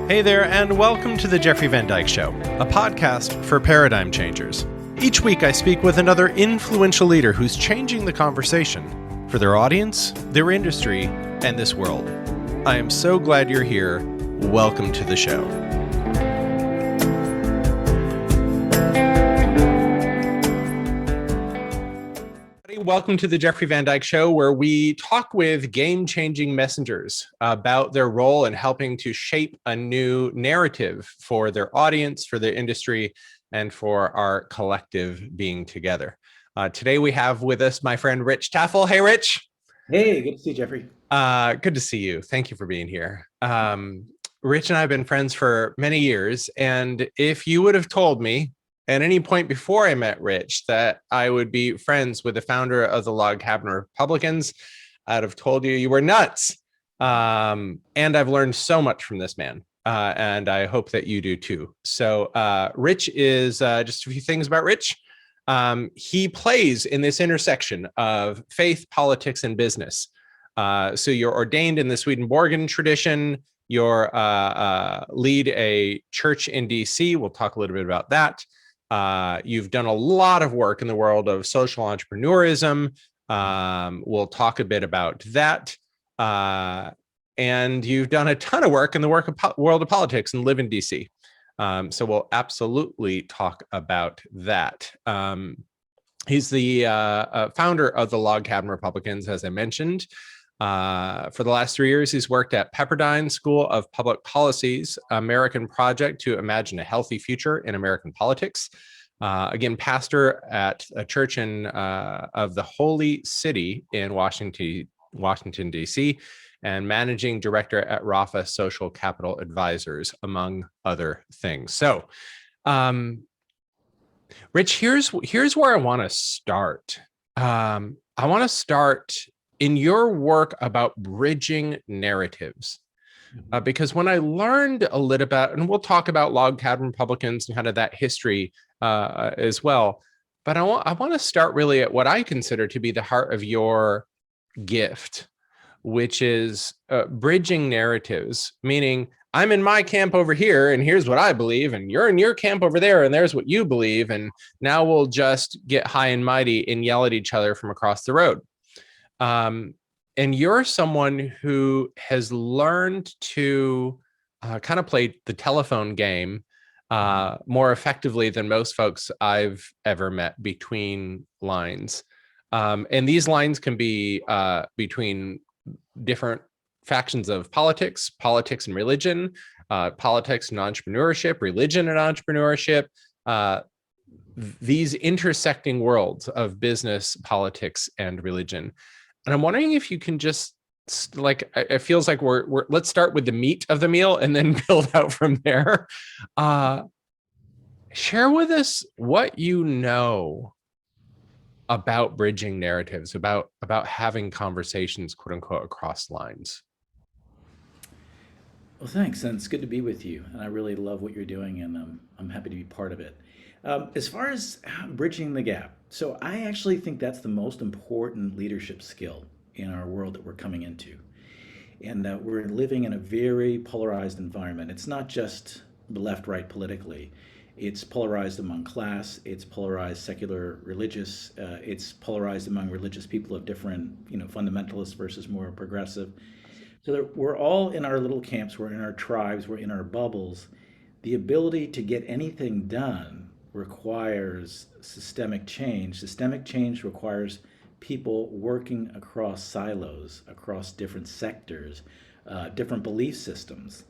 Hey there, and welcome to the Jeffrey Van Dyke Show, a podcast for paradigm changers. Each week I speak with another influential leader who's changing the conversation for their audience, their industry, and this world. I am so glad you're here. Welcome to the show. Welcome to the Jeffrey Van Dyke Show, where we talk with game-changing messengers about their role in helping to shape a new narrative for their audience, for their industry, and for our collective being together. Today we have with us my friend Rich Tafel. Hey, Rich. Hey, good to see you, Jeffrey. Good to see you. Thank you for being here. Rich and I have been friends for many years, and if you would have told me at any point before I met Rich that I would be friends with the founder of the Log Cabin Republicans, I'd have told you were nuts. And I've learned so much from this man, and I hope that you do too. So Rich is, just a few things about Rich. He plays in this intersection of faith, politics, and business. So you're ordained in the Swedenborgian tradition. You're lead a church in DC. We'll talk a little bit about that. You've done a lot of work in the world of social entrepreneurism. We'll talk a bit about that. And you've done a ton of work in the world of politics and live in DC. So we'll absolutely talk about that. He's the founder of the Log Cabin Republicans, as I mentioned. For the last 3 years, he's worked at Pepperdine School of Public Policy's American Project to Imagine a Healthy Future in American Politics. Again, pastor at a church of the Holy City in Washington, D.C., and managing director at Richaffle Social Capital Advisors, among other things. So, Rich, here's where I want to start. I want to start in your work about bridging narratives, because when I learned a little about, and we'll talk about Log Cabin Republicans and kind of that history as well, but I want to start really at what I consider to be the heart of your gift, which is bridging narratives, meaning I'm in my camp over here, and here's what I believe, and you're in your camp over there, and there's what you believe, and now we'll just get high and mighty and yell at each other from across the road. And you're someone who has learned to kind of play the telephone game more effectively than most folks I've ever met between lines. And these lines can be between different factions of politics and religion, politics and entrepreneurship, religion and entrepreneurship, these intersecting worlds of business, politics, and religion. And I'm wondering if you can just, like, it feels like we're let's start with the meat of the meal and then build out from there. Share with us what you know about bridging narratives, about having conversations, quote unquote, across lines. Well, thanks, and it's good to be with you. And I really love what you're doing, and I'm happy to be part of it. As far as bridging the gap, so I actually think that's the most important leadership skill in our world that we're coming into, and that we're living in a very polarized environment. It's not just left-right politically. It's polarized among class, it's polarized secular religious, it's polarized among religious people of different, fundamentalists versus more progressive. So that we're all in our little camps, we're in our tribes, we're in our bubbles. The ability to get anything done requires systemic change. Systemic change requires people working across silos, across different sectors, different belief systems.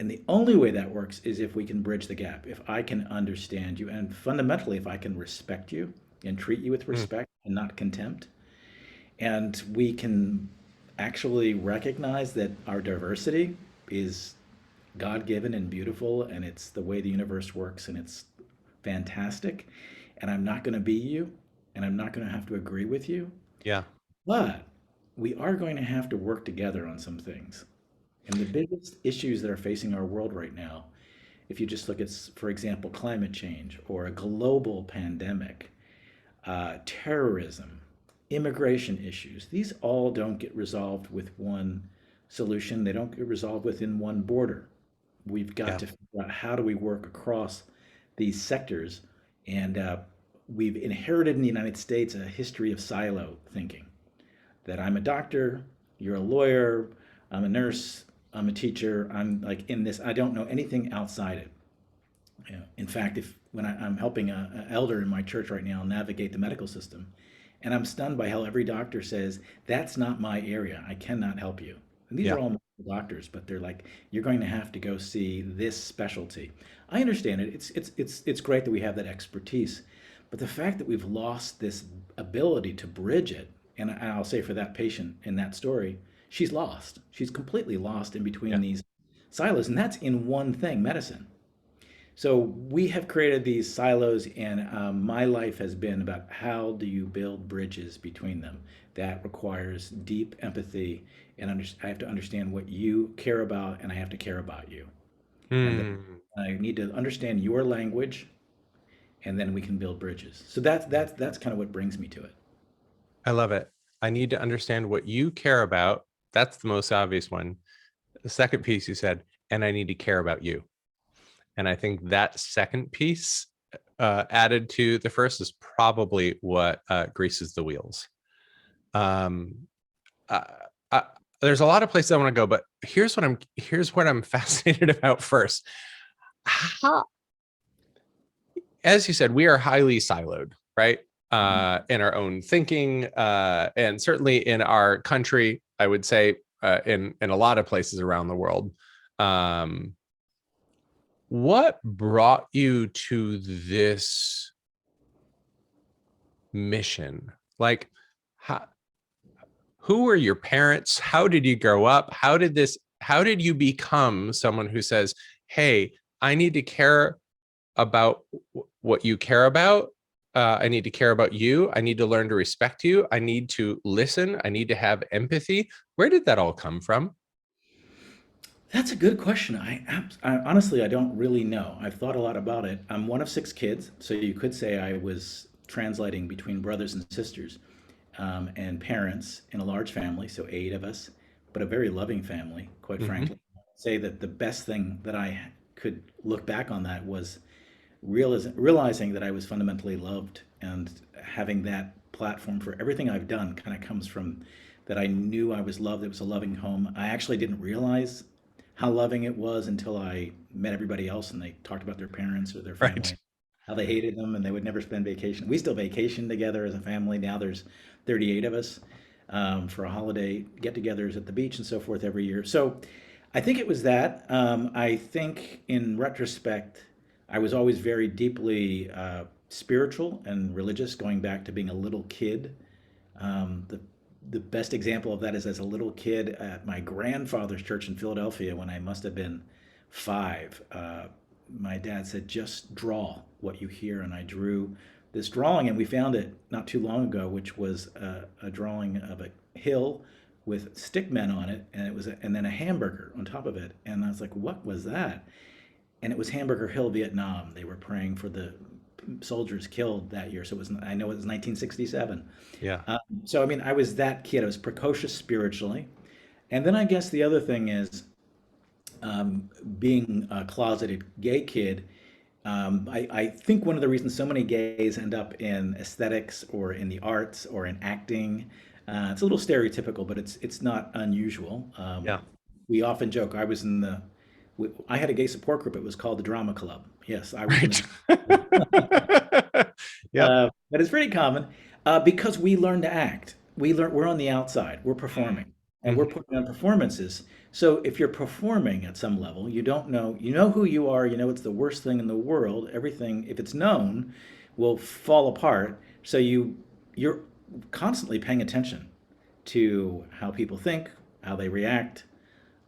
And the only way that works is if we can bridge the gap, if I can understand you, and fundamentally, if I can respect you and treat you with respect and not contempt. And we can actually recognize that our diversity is God-given and beautiful, and it's the way the universe works, and it's fantastic. And I'm not going to be you, and I'm not going to have to agree with you. Yeah. But we are going to have to work together on some things. And the biggest issues that are facing our world right now, if you just look at, for example, climate change or a global pandemic, terrorism, immigration issues, these all don't get resolved with one solution. They don't get resolved within one border. We've got Yeah. to figure out how do we work across these sectors. And we've inherited in the United States a history of silo thinking that I'm a doctor, you're a lawyer, I'm a nurse, I'm a teacher, I'm like in this, I don't know anything outside it. You know, in fact, if when I'm helping a elder in my church right now navigate the medical system, and I'm stunned by how every doctor says, that's not my area. I cannot help you. And these are Yeah. all doctors, but they're like, you're going to have to go see this specialty. I understand it. It's great that we have that expertise, but the fact that we've lost this ability to bridge it, and I'll say for that patient in that story, she's lost. She's completely lost in between Yeah. these silos, and that's in one thing, medicine. So we have created these silos, and my life has been about how do you build bridges between them. That requires deep empathy, and I have to understand what you care about, and I have to care about you. And then Hmm. I need to understand your language, and then we can build bridges. So that's kind of what brings me to it. I love it. I need to understand what you care about. That's the most obvious one. The second piece you said, and I need to care about you. And I think that second piece added to the first is probably what greases the wheels. Um, uh, uh, there's a lot of places I want to go, but here's what I'm fascinated about first. How, as you said, we are highly siloed, right? Mhm. In our own thinking, and certainly in our country, I would say, in a lot of places around the world. Um, what brought you to this mission? Like, how, who were your parents? How did you grow up? How did you become someone who says, hey, I need to care about what you care about. I need to care about you. I need to learn to respect you. I need to listen. I need to have empathy. Where did that all come from? That's a good question. I honestly I don't really know. I've thought a lot about it. I'm one of six kids, so you could say I was translating between brothers and sisters, and parents in a large family, so eight of us, but a very loving family, quite Mm-hmm. frankly. I'd say that the best thing that I could look back on that was realizing that I was fundamentally loved, and having that platform for everything I've done kind of comes from that. I knew I was loved. It was a loving home. I actually didn't realize how loving it was until I met everybody else and they talked about their parents or their Right. family, how they hated them and they would never spend vacation. We still vacation together as a family. Now there's 38 of us, for a holiday get-togethers at the beach and so forth every year. So I think it was that. I think in retrospect, I was always very deeply spiritual and religious, going back to being a little kid. The best example of that is as a little kid at my grandfather's church in Philadelphia when I must have been five. My dad said, just draw what you hear. And I drew this drawing, and we found it not too long ago, which was a drawing of a hill with stick men on it, and and then a hamburger on top of it. And I was like, what was that? And it was Hamburger Hill, Vietnam. They were praying for the soldiers killed that year. So it was, I know it was 1967. Yeah. So I mean, I was that kid. I was precocious spiritually, and then I guess the other thing is, being a closeted gay kid. I think one of the reasons so many gays end up in aesthetics or in the arts or in acting, it's a little stereotypical, but it's not unusual. Yeah. We often joke. I had a gay support group. It was called the Drama Club. Yes, I was in Right. the. Yep. But it's pretty common, because we learn to act. We're on the outside. We're performing, and we're Mhm. putting on performances. So if you're performing at some level, you don't know. You know who you are. You know it's the worst thing in the world. Everything, if it's known, will fall apart. So you're constantly paying attention to how people think, how they react,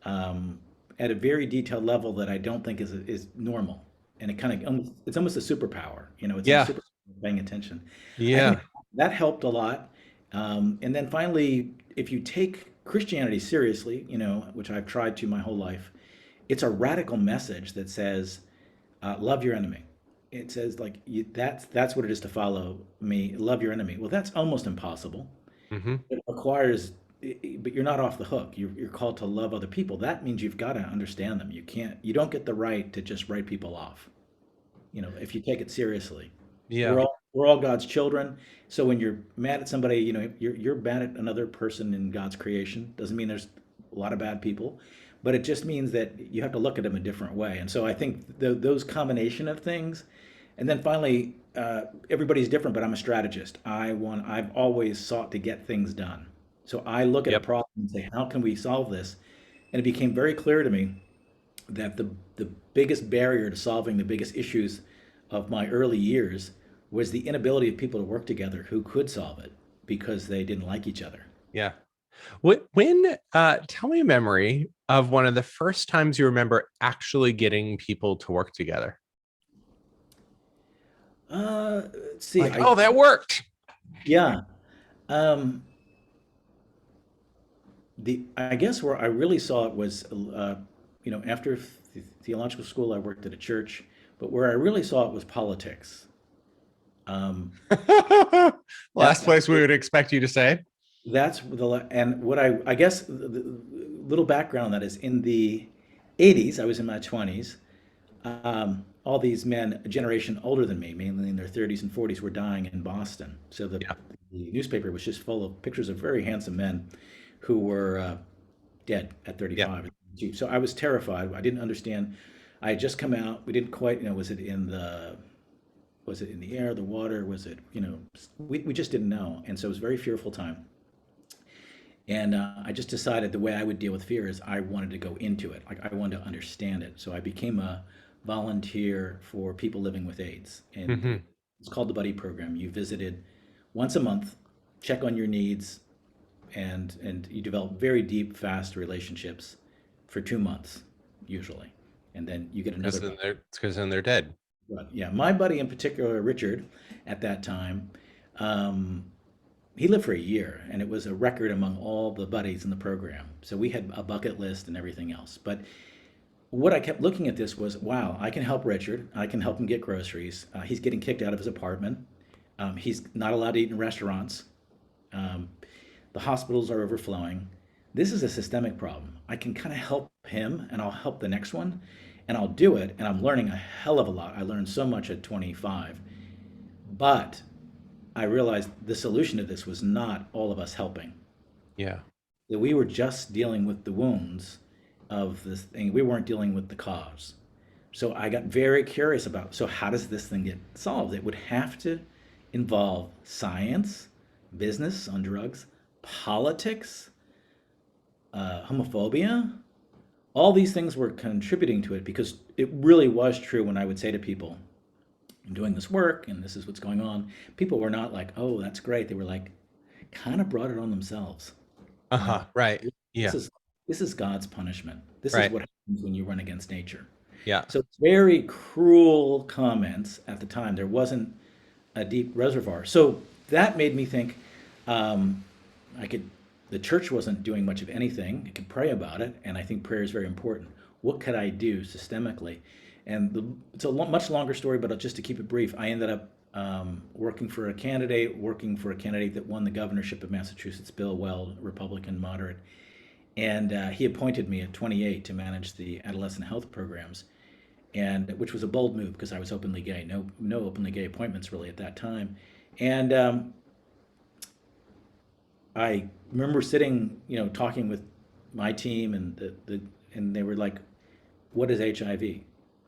um, at a very detailed level that I don't think is normal. And it kind of it's almost a superpower. You know, it's a Yeah. super paying attention. I think Yeah. that helped a lot. And then finally, if you take Christianity seriously, you know, which I've tried to my whole life, it's a radical message that says, love your enemy. It says like that's what it is to follow me. Love your enemy. Well, that's almost impossible. Hmm. It requires but you're not off the hook. You're called to love other people. That means you've got to understand them. You don't get the right to just write people off. If you take it seriously. Yeah. We're all God's children. So when you're mad at somebody, you're mad at another person in God's creation. Doesn't mean there's a lot of bad people, but it just means that you have to look at them a different way. And so I think those combination of things, and then finally, everybody's different, but I'm a strategist. I've always sought to get things done. So I look at a Yep. problem and say, how can we solve this? And it became very clear to me that the biggest barrier to solving the biggest issues of my early years was the inability of people to work together who could solve it because they didn't like each other. Yeah. Tell me a memory of one of the first times you remember actually getting people to work together. Let's see. Like, oh, that worked. Yeah. Um, I guess where I really saw it was, after theological school, I worked at a church, but where I really saw it was politics. Um, Last that place we would expect you to say. That's and what I guess the little background on that is in the 80s, I was in my 20s. All these men, a generation older than me, mainly in their 30s and 40s, were dying in Boston. So Yeah. the newspaper was just full of pictures of very handsome men who were dead at Yeah. 35. So I was terrified. I didn't understand. I had just come out. We didn't quite, was it in the air, the water? Was it, we just didn't know. And so it was a very fearful time. And I just decided the way I would deal with fear is I wanted to go into it. Like I wanted to understand it. So I became a volunteer for people living with AIDS. And Hmm. it's called the Buddy Program. You visited once a month, check on your needs, and you develop very deep, fast relationships for 2 months, usually. And then you get another buddy. Because then they're dead. But yeah, my buddy in particular, Richard, at that time, um, he lived for a year, and it was a record among all the buddies in the program. So we had a bucket list and everything else. But what I kept looking at this was, wow, I can help Richard. I can help him get groceries. He's getting kicked out of his apartment. He's not allowed to eat in restaurants. Um, the hospitals are overflowing. This is a systemic problem. I can kind of help him, and I'll help the next one, and I'll do it. And I'm learning a hell of a lot. I learned so much at 25. But I realized the solution to this was not all of us helping. Yeah. That we were just dealing with the wounds of this thing. We weren't dealing with the cause. So I got very curious about, so how does this thing get solved? It would have to involve science, business on drugs, politics, homophobia. All these things were contributing to it because it really was true when I would say to people, I'm doing this work and this is what's going on. People were not like, oh, that's great. They were like, kind of brought it on themselves. Uh-huh. Right. This Yeah. is this is God's punishment. This is Right. what happens when you run against nature. Yeah. So it's very cruel comments at the time. There wasn't a deep reservoir. So that made me think um, I could. The church wasn't doing much of anything. I could pray about it, and I think prayer is very important. What could I do systemically? And it's a much longer story, but just to keep it brief, I ended up working for a candidate that won the governorship of Massachusetts, Bill Weld, Republican moderate, and he appointed me at 28 to manage the adolescent health programs, and which was a bold move because I was openly gay. No openly gay appointments really at that time, and I remember sitting, talking with my team and they were like, "What is HIV?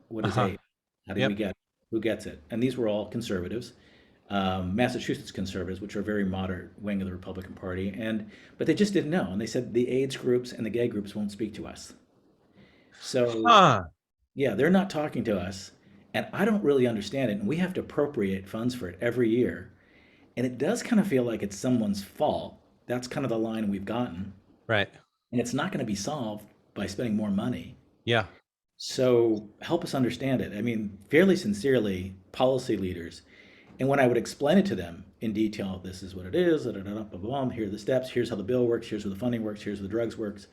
What is Uh-huh. AIDS? How do we Yep. get it? Who gets it?" And these were all conservatives, Massachusetts conservatives, which are a very moderate wing of the Republican Party, but they just didn't know. And they said the AIDS groups and the gay groups won't speak to us. So Huh. yeah, they're not talking to us, and I don't really understand it. And we have to appropriate funds for it every year, and it does kind of feel like it's someone's fault. That's kind of the line we've gotten, Right. and it's not going to be solved by spending more money. Yeah. So help us understand it. I mean, fairly sincerely, policy leaders. And when I would explain it to them in detail, this is what it is, da, da, da, da, blah, blah, blah, here are the steps, here's how the bill works, here's where the funding works, here's where the drugs works.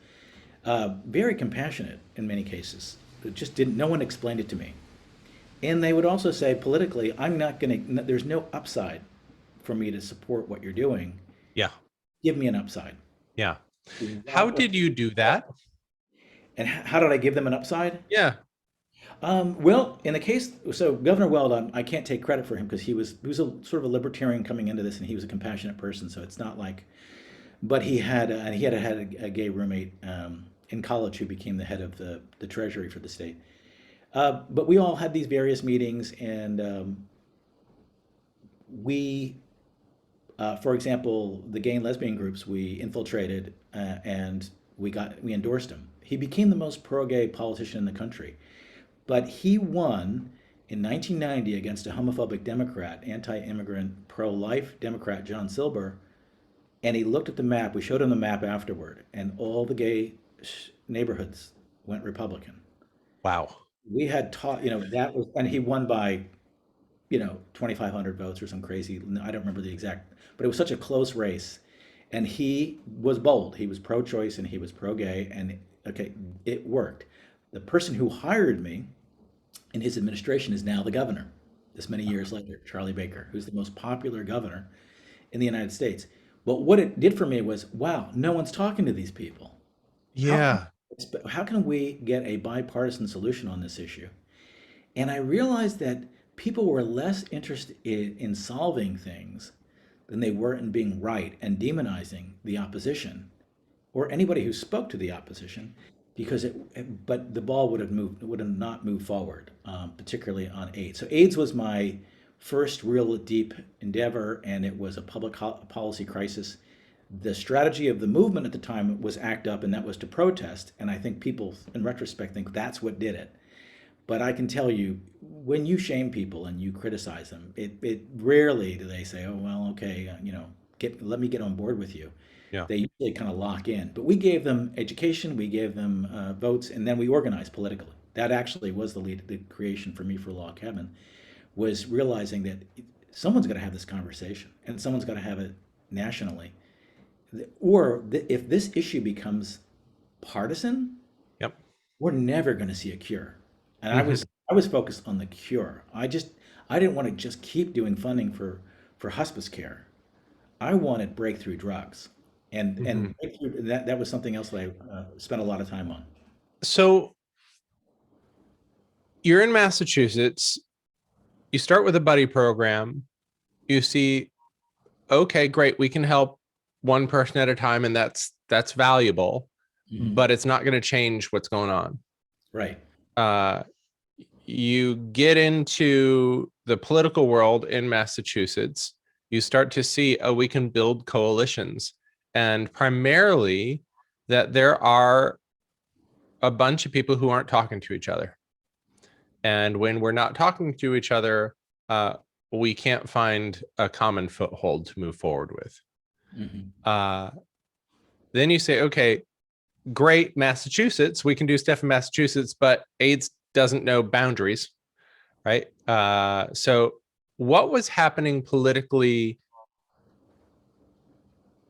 Very compassionate in many cases. It just didn't, no one explained it to me. And they would also say politically, I'm not going to, there's no upside for me to support what you're doing. Yeah. Give me an upside. Yeah. How That was, did you do that? and how did I give them an upside? Yeah. Well, in the case, so Governor Weld, I can't take credit for him because he was a sort of a libertarian coming into this, and he was a compassionate person. So it's not like, but he had a gay roommate in college who became the head of the treasury for the state. But we all had these various meetings, and we, for example, the gay and lesbian groups, we infiltrated and we endorsed him. He became the most pro-gay politician in the country. But he won in 1990 against a homophobic Democrat, anti-immigrant, pro-life Democrat John Silber. And he looked at the map. We showed him the map afterward, and all the gay neighborhoods went Republican. Wow. We had taught, that was, and he won by, 2,500 votes or some crazy. I don't remember the exact, but it was such a close race. And he was bold. He was pro-choice and he was pro-gay, and okay, it worked. The person who hired me in his administration is now the governor, this many years later, Charlie Baker, who's the most popular governor in the United States. But what it did for me was, wow, no one's talking to these people. How can, Yeah. how can we get a bipartisan solution on this issue? And I realized that people were less interested in solving things than they were in being right and demonizing the opposition or anybody who spoke to the opposition, because but the ball would have not moved forward, particularly on AIDS. So AIDS was my first real deep endeavor, and it was a public policy crisis. The strategy of the movement at the time was ACT UP, and that was to protest. And I think people, in retrospect, think that's what did it. But I can tell you, when you shame people and you criticize them, it rarely do they say, "Oh well, okay, let me get on board with you." Yeah. They usually kind of lock in. But we gave them education, we gave them votes, and then we organized politically. That actually was the creation for me for Log Cabin, was realizing that someone's got to have this conversation, and someone's got to have it nationally. Or if this issue becomes partisan, Yep. we're never going to see a cure. And I Hmm. was I was focused on the cure. I didn't want to just keep doing funding for hospice care. I wanted breakthrough drugs, Hmm. and that was something else that I spent a lot of time on. So you're in Massachusetts. You start with a buddy program. You see, okay, great, we can help one person at a time, and that's valuable, Hmm. but it's not going to change what's going on. Right. Uh, you get into the political world in Massachusetts. You start to see, oh, we can build coalitions, and primarily that there are a bunch of people who aren't talking to each other. And when we're not talking to each other, uh, we can't find a common foothold to move forward with. Hmm. Uh, then you say, okay, great, Massachusetts, we can do stuff in Massachusetts, but AIDS doesn't know boundaries, right? So, what was happening politically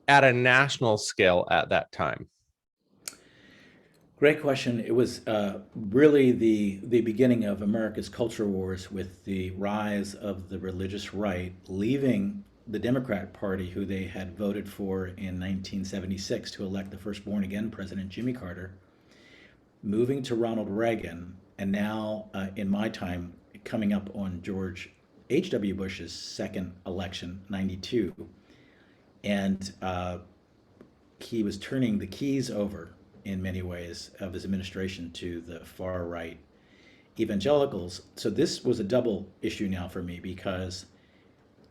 at a national scale at that time? Great question. It was really the beginning of America's culture wars with the rise of the religious right, leaving the Democrat Party, who they had voted for in 1976 to elect the first born again president, Jimmy Carter, moving to Ronald Reagan, and now in my time coming up on George H.W. Bush's second election, 92. And he was turning the keys over in many ways of his administration to the far right evangelicals. So this was a double issue now for me because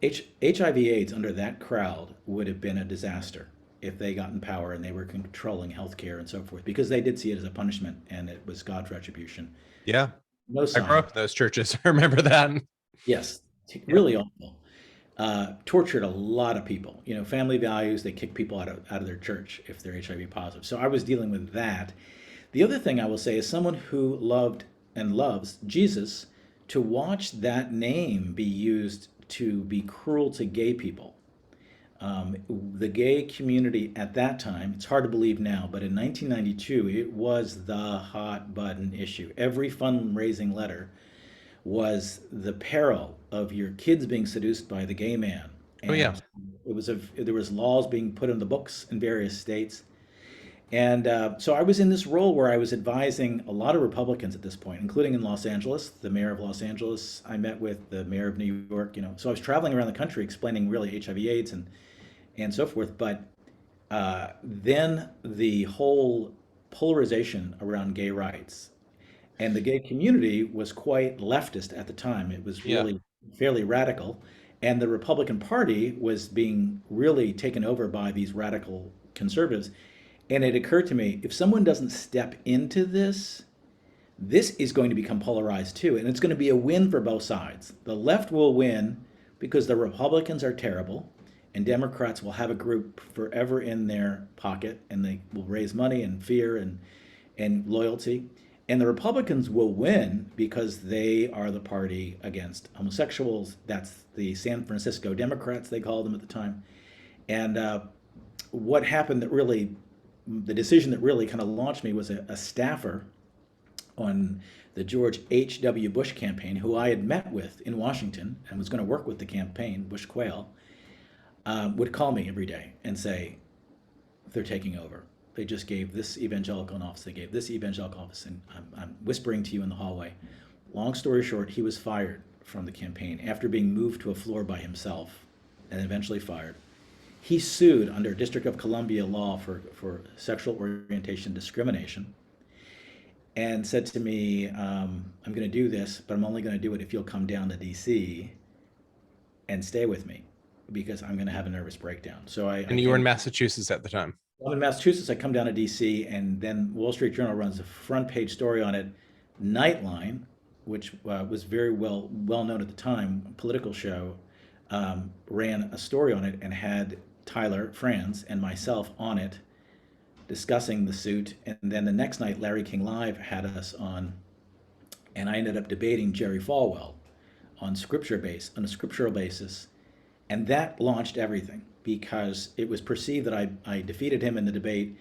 HIV/AIDS under that crowd would have been a disaster if they got in power and they were controlling healthcare and so forth, because they did see it as a punishment and it was God's retribution. Yeah, No I grew up science. in those churches. I remember that. Yes, Yeah. really awful. Tortured a lot of people. Family values, they kick people out of their church if they're HIV positive. So I was dealing with that. The other thing I will say is someone who loved and loves Jesus, to watch that name be used to be cruel to gay people. The gay community at that time, it's hard to believe now, but in 1992, it was the hot button issue. Every fundraising letter was the peril of your kids being seduced by the gay man. Oh yeah. And there was laws being put in the books in various states. And so I was in this role where I was advising a lot of Republicans at this point, including in Los Angeles, the mayor of Los Angeles. I met with the mayor of New York, you know. So I was traveling around the country explaining really HIV/AIDS and so forth. But then the whole polarization around gay rights and the gay community was quite leftist at the time. It was Yeah. really fairly radical. And the Republican Party was being really taken over by these radical conservatives. And it occurred to me, if someone doesn't step into this, this is going to become polarized too. And it's going to be a win for both sides. The left will win because the Republicans are terrible, and Democrats will have a group forever in their pocket, and they will raise money and fear and loyalty. And the Republicans will win because they are the party against homosexuals. That's the San Francisco Democrats, they called them at the time. And what happened that really, the decision that really kind of launched me was a staffer on the George H.W. Bush campaign, who I had met with in Washington and was going to work with the campaign, Bush Quayle, would call me every day and say, they're taking over. They just gave this evangelical an office, they gave this evangelical office, and I'm whispering to you in the hallway. Long story short, he was fired from the campaign after being moved to a floor by himself and eventually fired. He sued under District of Columbia law for sexual orientation discrimination and said to me, I'm going to do this, but I'm only going to do it if you'll come down to DC and stay with me because I'm going to have a nervous breakdown. So I And you were in came, Massachusetts at the time. I'm in Massachusetts. I come down to DC, and then Wall Street Journal runs a front page story on it. Nightline, which was very well known at the time, a political show, ran a story on it and had Tyler Franz and myself on it discussing the suit. And then the next night, Larry King Live had us on, and I ended up debating Jerry Falwell on on a scriptural basis, and that launched everything because it was perceived that I defeated him in the debate,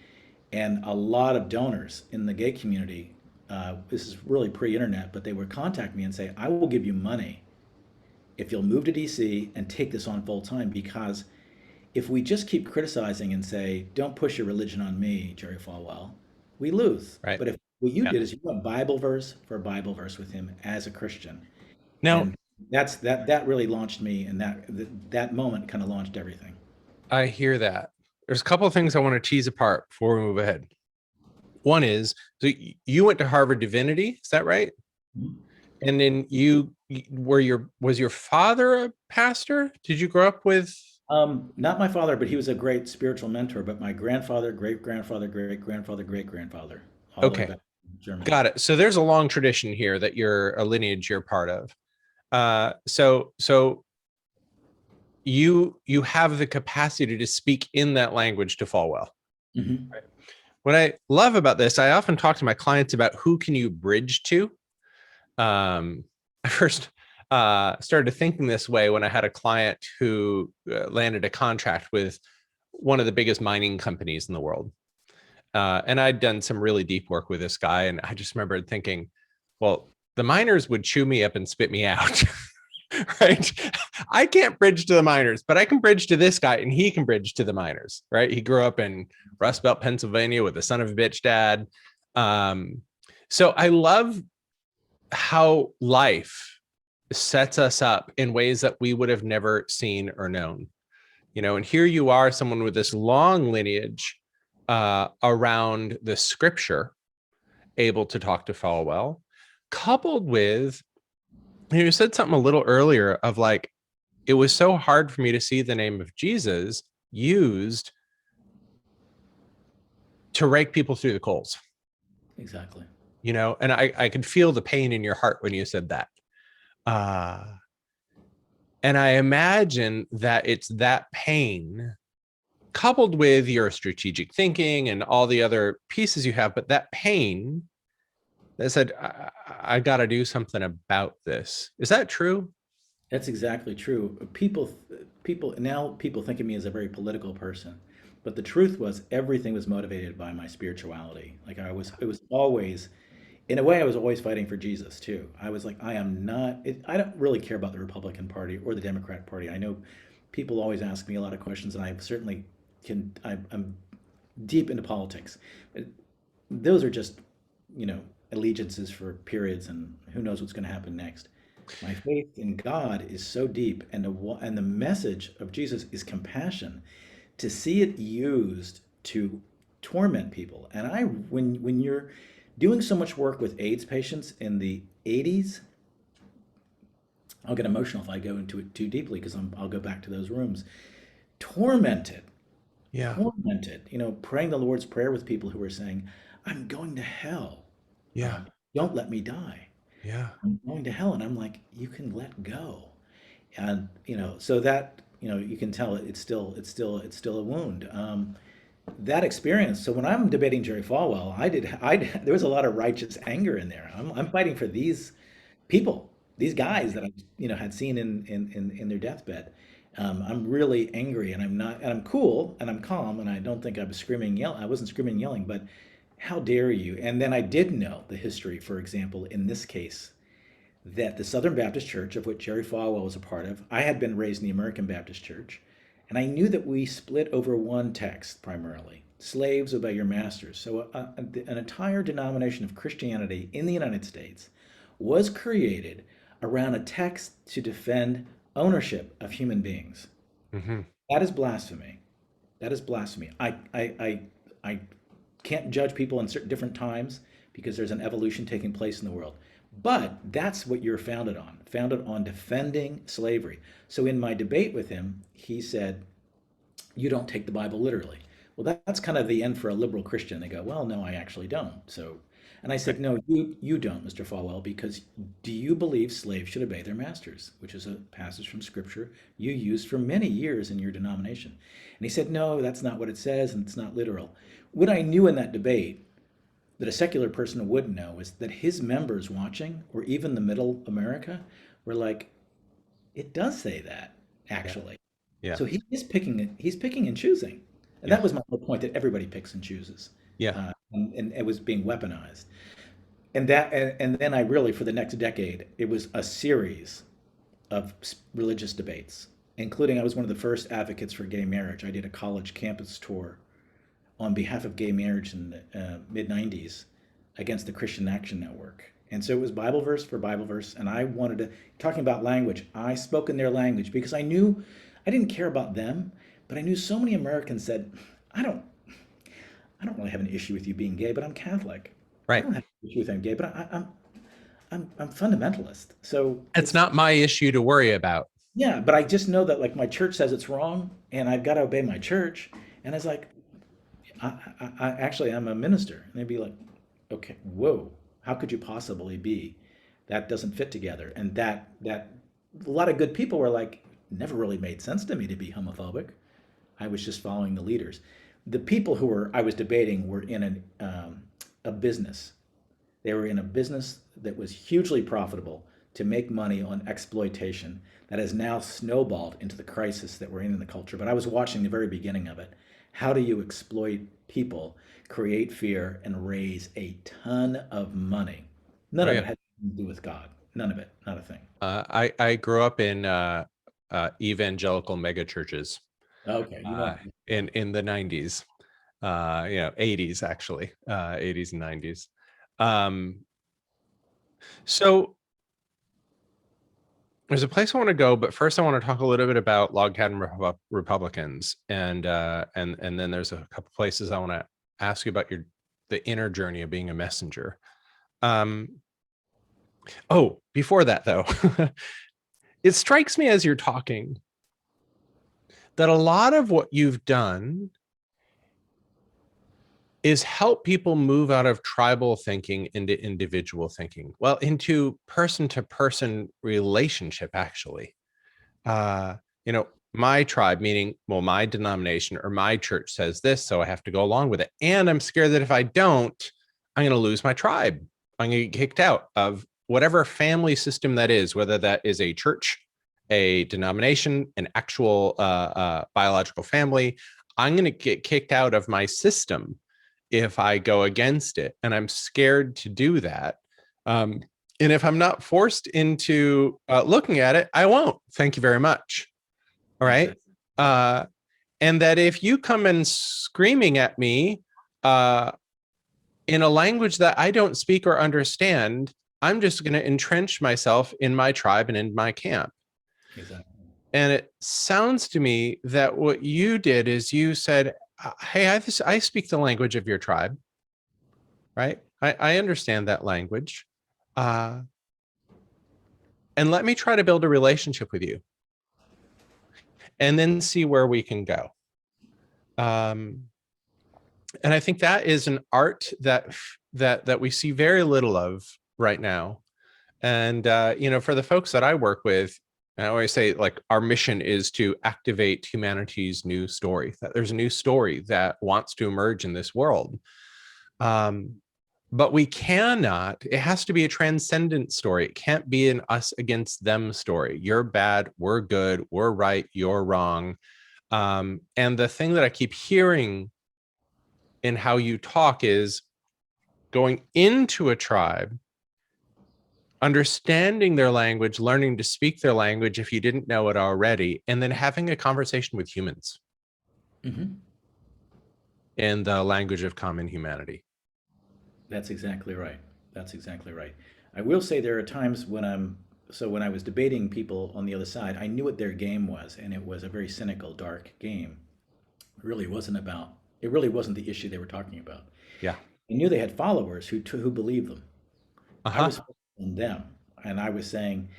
and a lot of donors in the gay community. This is really pre-internet, but they would contact me and say, "I will give you money if you'll move to DC and take this on full time because." If we just keep criticizing and say, don't push your religion on me, Jerry Falwell, we lose. Right. But if what you Yeah. did is you went Bible verse for Bible verse with him as a Christian. Now, And that really launched me, and that moment kind of launched everything. I hear that. There's a couple of things I want to tease apart before we move ahead. One is, so you went to Harvard Divinity, is that right? Mhm. And then was your father a pastor? Did you grow up with? Not my father, but he was a great spiritual mentor. But my grandfather, great grandfather, great grandfather, great grandfather, all the way Okay, back to Germany. got it. So there's a long tradition here that you're a lineage you're part of. So you have the capacity to speak in that language to Falwell. Hmm. What I love about this, I often talk to my clients about who can you bridge to. I first started thinking this way when I had a client who landed a contract with one of the biggest mining companies in the world. And I'd done some really deep work with this guy. And I just remembered thinking, well, the miners would chew me up and spit me out. Right. I can't bridge to the miners, but I can bridge to this guy and he can bridge to the miners. Right. He grew up in Rust Belt, Pennsylvania with a son of a bitch dad. So I love how life sets us up in ways that we would have never seen or known. And here you are, someone with this long lineage around the scripture, able to talk to Falwell, coupled with, you said something a little earlier of like, it was so hard for me to see the name of Jesus used to rake people through the coals. Exactly. And I could feel the pain in your heart when you said that. And I imagine that it's that pain coupled with your strategic thinking and all the other pieces you have, but that pain that said, I got to do something about this. Is that true? That's exactly true. People think of me as a very political person, but the truth was everything was motivated by my spirituality. Like it was always, in a way, I was always fighting for Jesus too. I was like, I am not. I don't really care about the Republican Party or the Democrat Party. I know people always ask me a lot of questions, and I certainly can. I'm deep into politics. Those are just, allegiances for periods, and who knows what's going to happen next. My faith in God is so deep, and the message of Jesus is compassion. To see it used to torment people, and when you're doing so much work with AIDS patients in the 80s, I'll get emotional if I go into it too deeply because I'll go back to those rooms. Tormented, Yeah. tormented, praying the Lord's Prayer with people who are saying, I'm going to hell. Yeah. Don't let me die. Yeah. I'm going to hell. And I'm like, you can let go. And, so that, you can tell it's still a wound. That experience. So when I'm debating Jerry Falwell, there was a lot of righteous anger in there. I'm fighting for these people, these guys that I, had seen in their deathbed. I'm really angry, and I'm not, and I'm cool, and I'm calm, and I don't think I was screaming, I wasn't screaming, yelling, but how dare you? And then I did know the history, for example, in this case, that the Southern Baptist Church, of which Jerry Falwell was a part of, I had been raised in the American Baptist Church, and I knew that we split over one text primarily: slaves, obey your masters. So an entire denomination of Christianity in the United States was created around a text to defend ownership of human beings. Hmm. That is blasphemy. That is blasphemy. I can't judge people in certain different times because there's an evolution taking place in the world. But that's what you're founded on defending slavery. So in my debate with him, he said, you don't take the Bible literally. Well, that's kind of the end for a liberal Christian. They go, well, no, I actually don't. So, and I said, no, you don't, Mr. Falwell, because do you believe slaves should obey their masters, which is a passage from Scripture you used for many years in your denomination? And he said, no, that's not what it says, and it's not literal. What I knew in that debate that a secular person wouldn't know is that his members watching, or even the middle America, were like, it does say that, Yeah. actually. Yeah. So he's picking and choosing. And Yeah. that was my whole point, that everybody picks and chooses. Yeah. And it was being weaponized. And then I really, for the next decade, it was a series of religious debates, including I was one of the first advocates for gay marriage. I did a college campus tour on behalf of gay marriage in the mid 90s against the Christian Action Network. And so it was Bible verse for Bible verse. And I wanted to, talking about language, I spoke in their language because I knew I didn't care about them, but I knew so many Americans said, I don't, I don't really have an issue with you being gay, but I'm Catholic. I Right. don't have an issue with I'm gay, but I'm fundamentalist. So It's not my issue to worry about. yeah, but I just know that like my church says it's wrong, and I've got to obey my church. And it's like, I actually I'm a minister, and they'd be like, okay, whoa, how could you possibly be? That doesn't fit together. And that a lot of good people were like, never really made sense to me to be homophobic. I was just following the leaders. The people who were I was debating were in a business. They were in a business that was hugely profitable to make money on exploitation that has now snowballed into the crisis that we're in the culture. But I was watching the very beginning of it. How do you exploit people, create fear, and raise a ton of money? None Oh, of yeah. it had to do with God. None of it. Not a thing. I grew up in evangelical megachurches Okay, you know. in the 90s, 80s actually, 80s and 90s. Um, so there's a place I want to go, but first I want to talk a little bit about log cabin Republicans, and then there's a couple places I want to ask you about the inner journey of being a messenger. Oh, before that though, it strikes me as you're talking that a lot of what you've done is help people move out of tribal thinking into individual thinking, well, into person-to-person relationship, actually. My tribe, meaning, well, my denomination or my church says this, so I have to go along with it. And I'm scared that if I don't, I'm going to lose my tribe. I'm going to get kicked out of whatever family system that is, whether that is a church, a denomination, an actual biological family. I'm going to get kicked out of my system if I go against it. And I'm scared to do that. And if I'm not forced into looking at it, I won't. Thank you very much. All right. And that if you come in screaming at me in a language that I don't speak or understand, I'm just going to entrench myself in my tribe and in my camp. Exactly. And it sounds to me that what you did is you said, hey, I speak the language of your tribe, right? I understand that language. And let me try to build a relationship with you and then see where we can go. And I think that is an art that we see very little of right now. And for the folks that I work with, I always say, like, our mission is to activate humanity's new story, that there's a new story that wants to emerge in this world. But we cannot, it has to be a transcendent story. It can't be an us against them story. You're bad, we're good, we're right, you're wrong. And the thing that I keep hearing in how you talk is going into a tribe, understanding their language, learning to speak their language if you didn't know it already, and then having a conversation with humans in the language of common humanity. That's exactly right. That's exactly right. I will say there are times when when I was debating people on the other side, I knew what their game was, and it was a very cynical, dark game. It really wasn't the issue they were talking about. Yeah. I knew they had followers who believed them. I Uh-huh. was focused on them, and I was saying,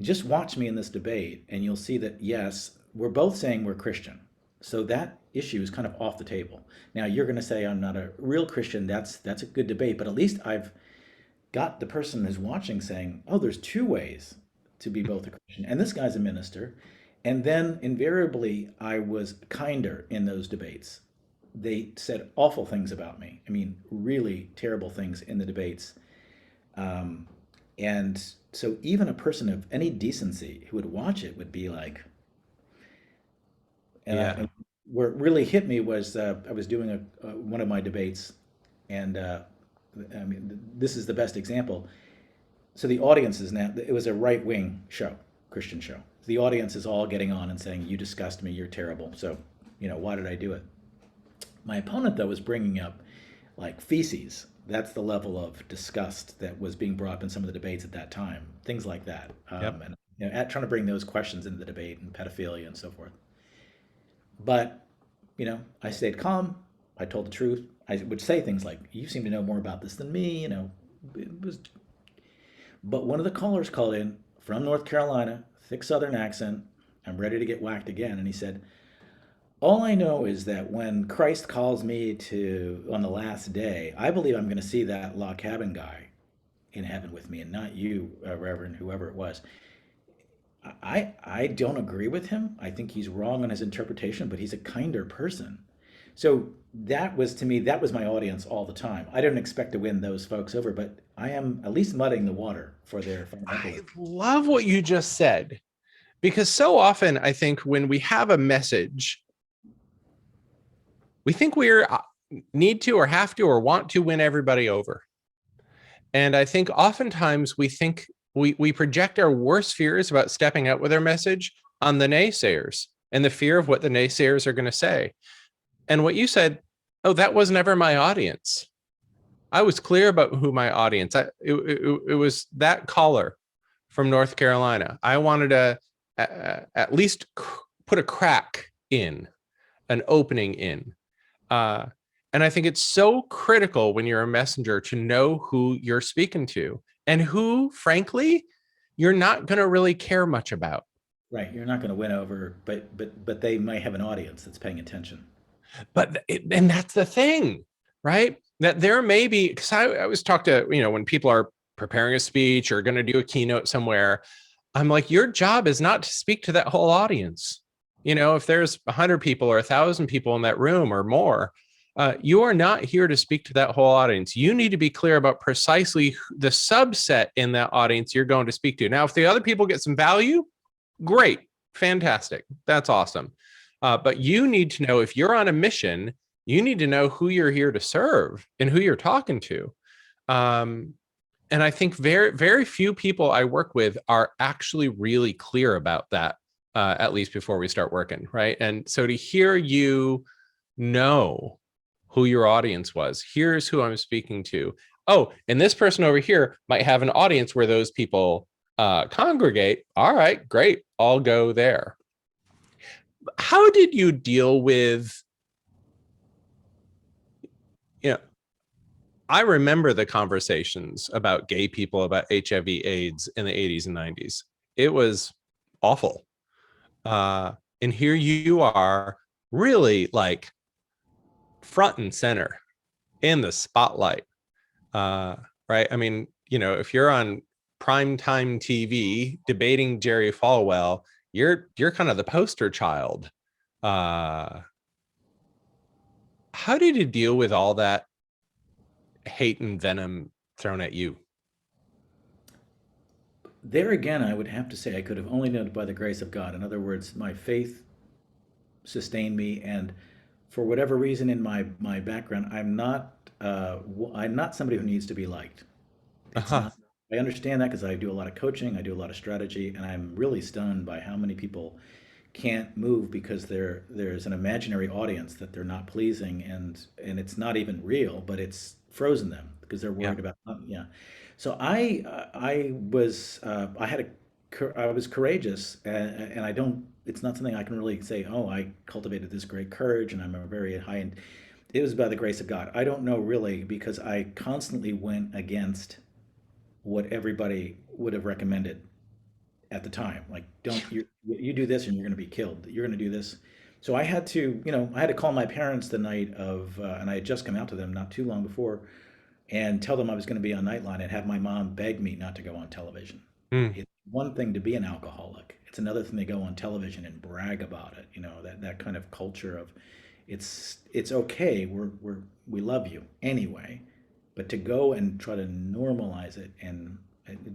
just watch me in this debate, and you'll see that yes, we're both saying we're Christian. So that issue is kind of off the table. Now you're going to say I'm not a real Christian. That's a good debate, but at least I've got the person who's watching saying, oh, there's two ways to be both a Christian, and this guy's a minister. And then invariably, I was kinder in those debates. They said awful things about me. I mean, really terrible things in the debates. Um, and so even a person of any decency who would watch it would be like, Yeah. and where it really hit me was I was doing one of my debates, and I mean, this is the best example. So the audience is now, it was a right wing show, Christian show. The audience is all getting on and saying, you disgust me, you're terrible. So, why did I do it? My opponent, though, was bringing up like feces. That's the level of disgust that was being brought up in some of the debates at that time, things like that. Yep. And trying to bring those questions into the debate and pedophilia and so forth. But, I stayed calm. I told the truth. I would say things like, you seem to know more about this than me, It was, but one of the callers called in from North Carolina, thick Southern accent. I'm ready to get whacked again. And he said, all I know is that when Christ calls me to on the last day, I believe I'm going to see that log cabin guy in heaven with me and not you, Reverend, whoever it was. I don't agree with him. I think he's wrong on his interpretation, but he's a kinder person. So that was, to me, that was my audience all the time. I didn't expect to win those folks over, but I am at least muddying the water for their I fundamentalism. love what you just said, because so often I think when we have a message, we think we need to or have to or want to win everybody over. And I think oftentimes we think we project our worst fears about stepping out with our message on the naysayers and the fear of what the naysayers are going to say. And what you said, oh, that was never my audience. I was clear about who my audience. It was that caller from North Carolina. I wanted to at least put a crack in, an opening in. And I think it's so critical when you're a messenger to know who you're speaking to and who, frankly, you're not going to really care much about. Right, you're not going to win over, but they might have an audience that's paying attention. And that's the thing, right? That there may be, because I always talk to, when people are preparing a speech or going to do a keynote somewhere, I'm like, your job is not to speak to that whole audience. If there's 100 people or 1,000 people in that room or more, you are not here to speak to that whole audience. You need to be clear about precisely the subset in that audience you're going to speak to. Now, if the other people get some value, great, fantastic, that's awesome. But you need to know, if you're on a mission, you need to know who you're here to serve and who you're talking to. And I think very, very few people I work with are actually really clear about that at least before we start working, right? And so to hear you know who your audience was, here's who I'm speaking to. Oh, and this person over here might have an audience where those people congregate. All right, great. I'll go there. How did you deal with, you know, I remember the conversations about gay people, about HIV/AIDS in the 80s and 90s. It was awful. And here you are, really like front and center in the spotlight. Uh, right? I mean, if you're on primetime TV debating Jerry Falwell, you're kind of the poster child. Uh, how did you deal with all that hate and venom thrown at you? There again, I would have to say I could have only done it by the grace of God. In other words, my faith sustained me, and for whatever reason in my background, I'm not somebody who needs to be liked. It's Uh-huh. not. I understand that because I do a lot of coaching, I do a lot of strategy, and I'm really stunned by how many people can't move because there's an imaginary audience that they're not pleasing, and it's not even real, but it's frozen them because they're Yeah. worried about, yeah. So I was courageous, and I don't. It's not something I can really say. Oh, I cultivated this great courage, and I'm a very high end. It was by the grace of God. I don't know really because I constantly went against what everybody would have recommended at the time. Like, don't you do this and you're going to be killed. You're going to do this. So I had to call my parents the night of, and I had just come out to them not too long before, and tell them I was going to be on Nightline and have my mom beg me not to go on television. Mm. It's one thing to be an alcoholic. It's another thing to go on television and brag about it. That kind of culture of it's okay. We love you anyway, but to go and try to normalize it, and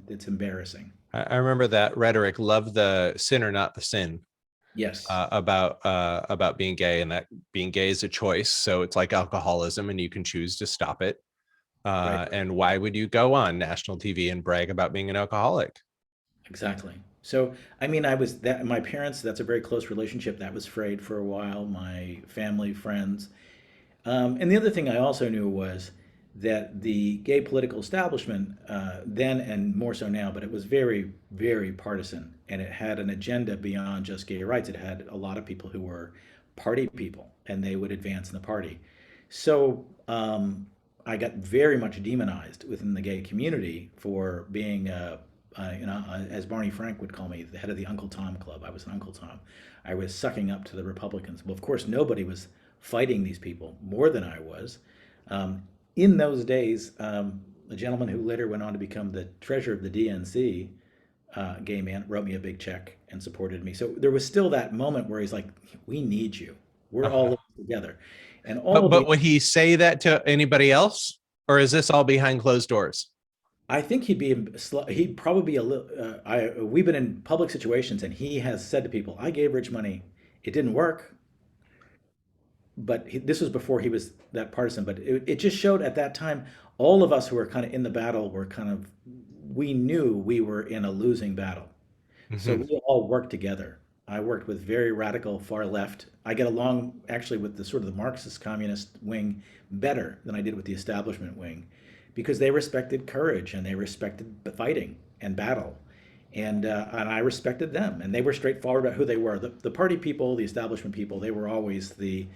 it's embarrassing. I remember that rhetoric, love the sinner, not the sin, Yes, about being gay, and that being gay is a choice. So it's like alcoholism, and you can choose to stop it. right. And why would you go on national TV and brag about being an alcoholic? Exactly. So, I mean, I was that my parents, that's a very close relationship that was frayed for a while, my family, friends. And the other thing I also knew was that the gay political establishment, then and more so now, but it was very, very partisan, and it had an agenda beyond just gay rights. It had a lot of people who were party people, and they would advance in the party. So I got very much demonized within the gay community for being, as Barney Frank would call me, the head of the Uncle Tom Club. I was an Uncle Tom. I was sucking up to the Republicans. Well, of course, nobody was fighting these people more than I was. Um, in those days, a gentleman who later went on to become the treasurer of the DNC, gay man, wrote me a big check and supported me. So there was still that moment where he's like, "We need you. We're all Uh-huh. in this together," and all But of the. would he say that to anybody else, or is this all behind closed doors? I think he'd probably be a little. We've been in public situations, and he has said to people, "I gave Rich money. It didn't work, but this was before he was that partisan. But it just showed at that time, all of us who were kind of in the battle were kind of, we knew we were in a losing battle. So Mhm. we all worked together. I worked with very radical far left. I get along actually with the sort of the Marxist communist wing better than I did with the establishment wing because they respected courage and they respected the fighting and battle. And I respected them, and they were straightforward about who they were. The party people, the establishment people, they were always we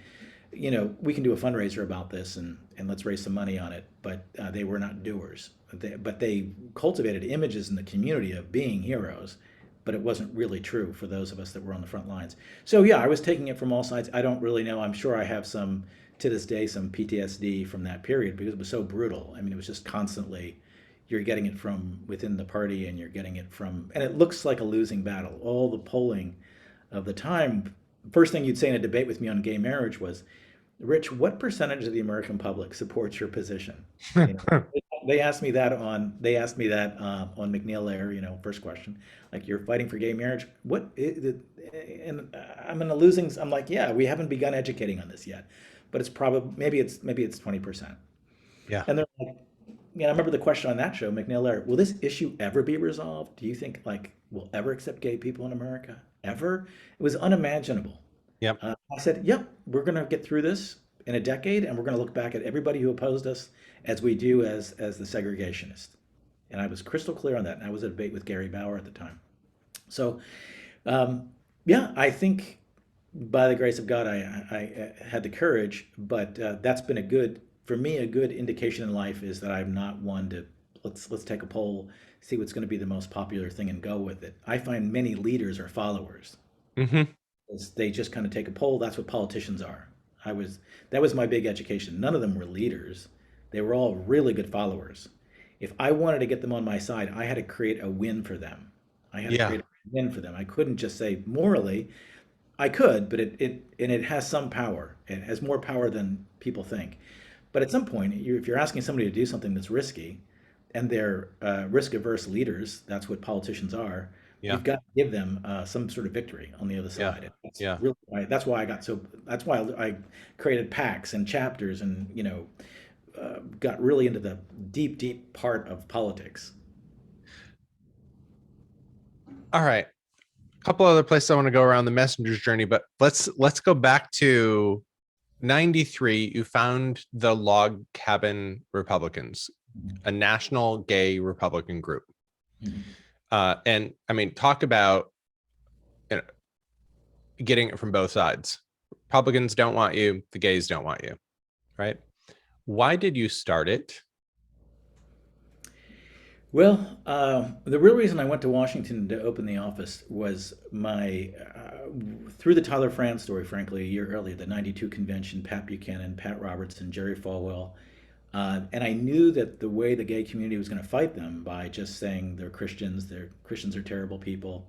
can do a fundraiser about this and let's raise some money on it. But they were not doers. But they cultivated images in the community of being heroes, but it wasn't really true for those of us that were on the front lines. So yeah, I was taking it from all sides. I don't really know. I'm sure I have to this day, some PTSD from that period because it was so brutal. I mean, it was just constantly, you're getting it from within the party and you're getting it from, and it looks like a losing battle. All the polling of the time, first thing you'd say in a debate with me on gay marriage was, Rich, what percentage of the American public supports your position? You know, they asked me that on McNeil Air, first question, like, you're fighting for gay marriage. And I'm in a losing. I'm like, yeah, we haven't begun educating on this yet, but it's probably maybe it's 20%. Yeah. And they're like, I remember the question on that show, McNeil Air, will this issue ever be resolved? Do you think like we'll ever accept gay people in America? ever. It was unimaginable. Yep. I said, "Yep, we're going to get through this in a decade, and we're going to look back at everybody who opposed us as we do as the segregationist." And I was crystal clear on that. And I was at a debate with Gary Bauer at the time. So, um, yeah, I think by the grace of God, I had the courage. But that's been for me, a good indication in life is that I'm not one to let's take a poll, see what's going to be the most popular thing, and go with it. I find many leaders are followers. Hmm. They just kind of take a poll. That's what politicians are. That was my big education. None of them were leaders. They were all really good followers. If I wanted to get them on my side, I had to create a win for them. I had to Yeah. create a win for them. I couldn't just say morally, I could, but it has some power. It has more power than people think. But at some point, if you're asking somebody to do something that's risky, and they're risk-averse leaders, that's what politicians are. Yeah. You've got to give them some sort of victory on the other Yeah. side. That's Yeah. really why. That's why I got so. That's why I created packs and chapters, and got really into the deep, deep part of politics. All right. A couple other places I want to go around the messenger's journey, but let's go back to 93. You found the Log Cabin Republicans, a national gay Republican group. Mhm. And I mean, talk about, you know, getting it from both sides. Republicans don't want you, the gays don't want you, right? Why did you start it? Well, the real reason I went to Washington to open the office was through the Tyler Franz story, frankly, a year earlier, the '92 convention, Pat Buchanan, Pat Robertson, Jerry Falwell. And I knew that the way the gay community was going to fight them by just saying they're Christians are terrible people,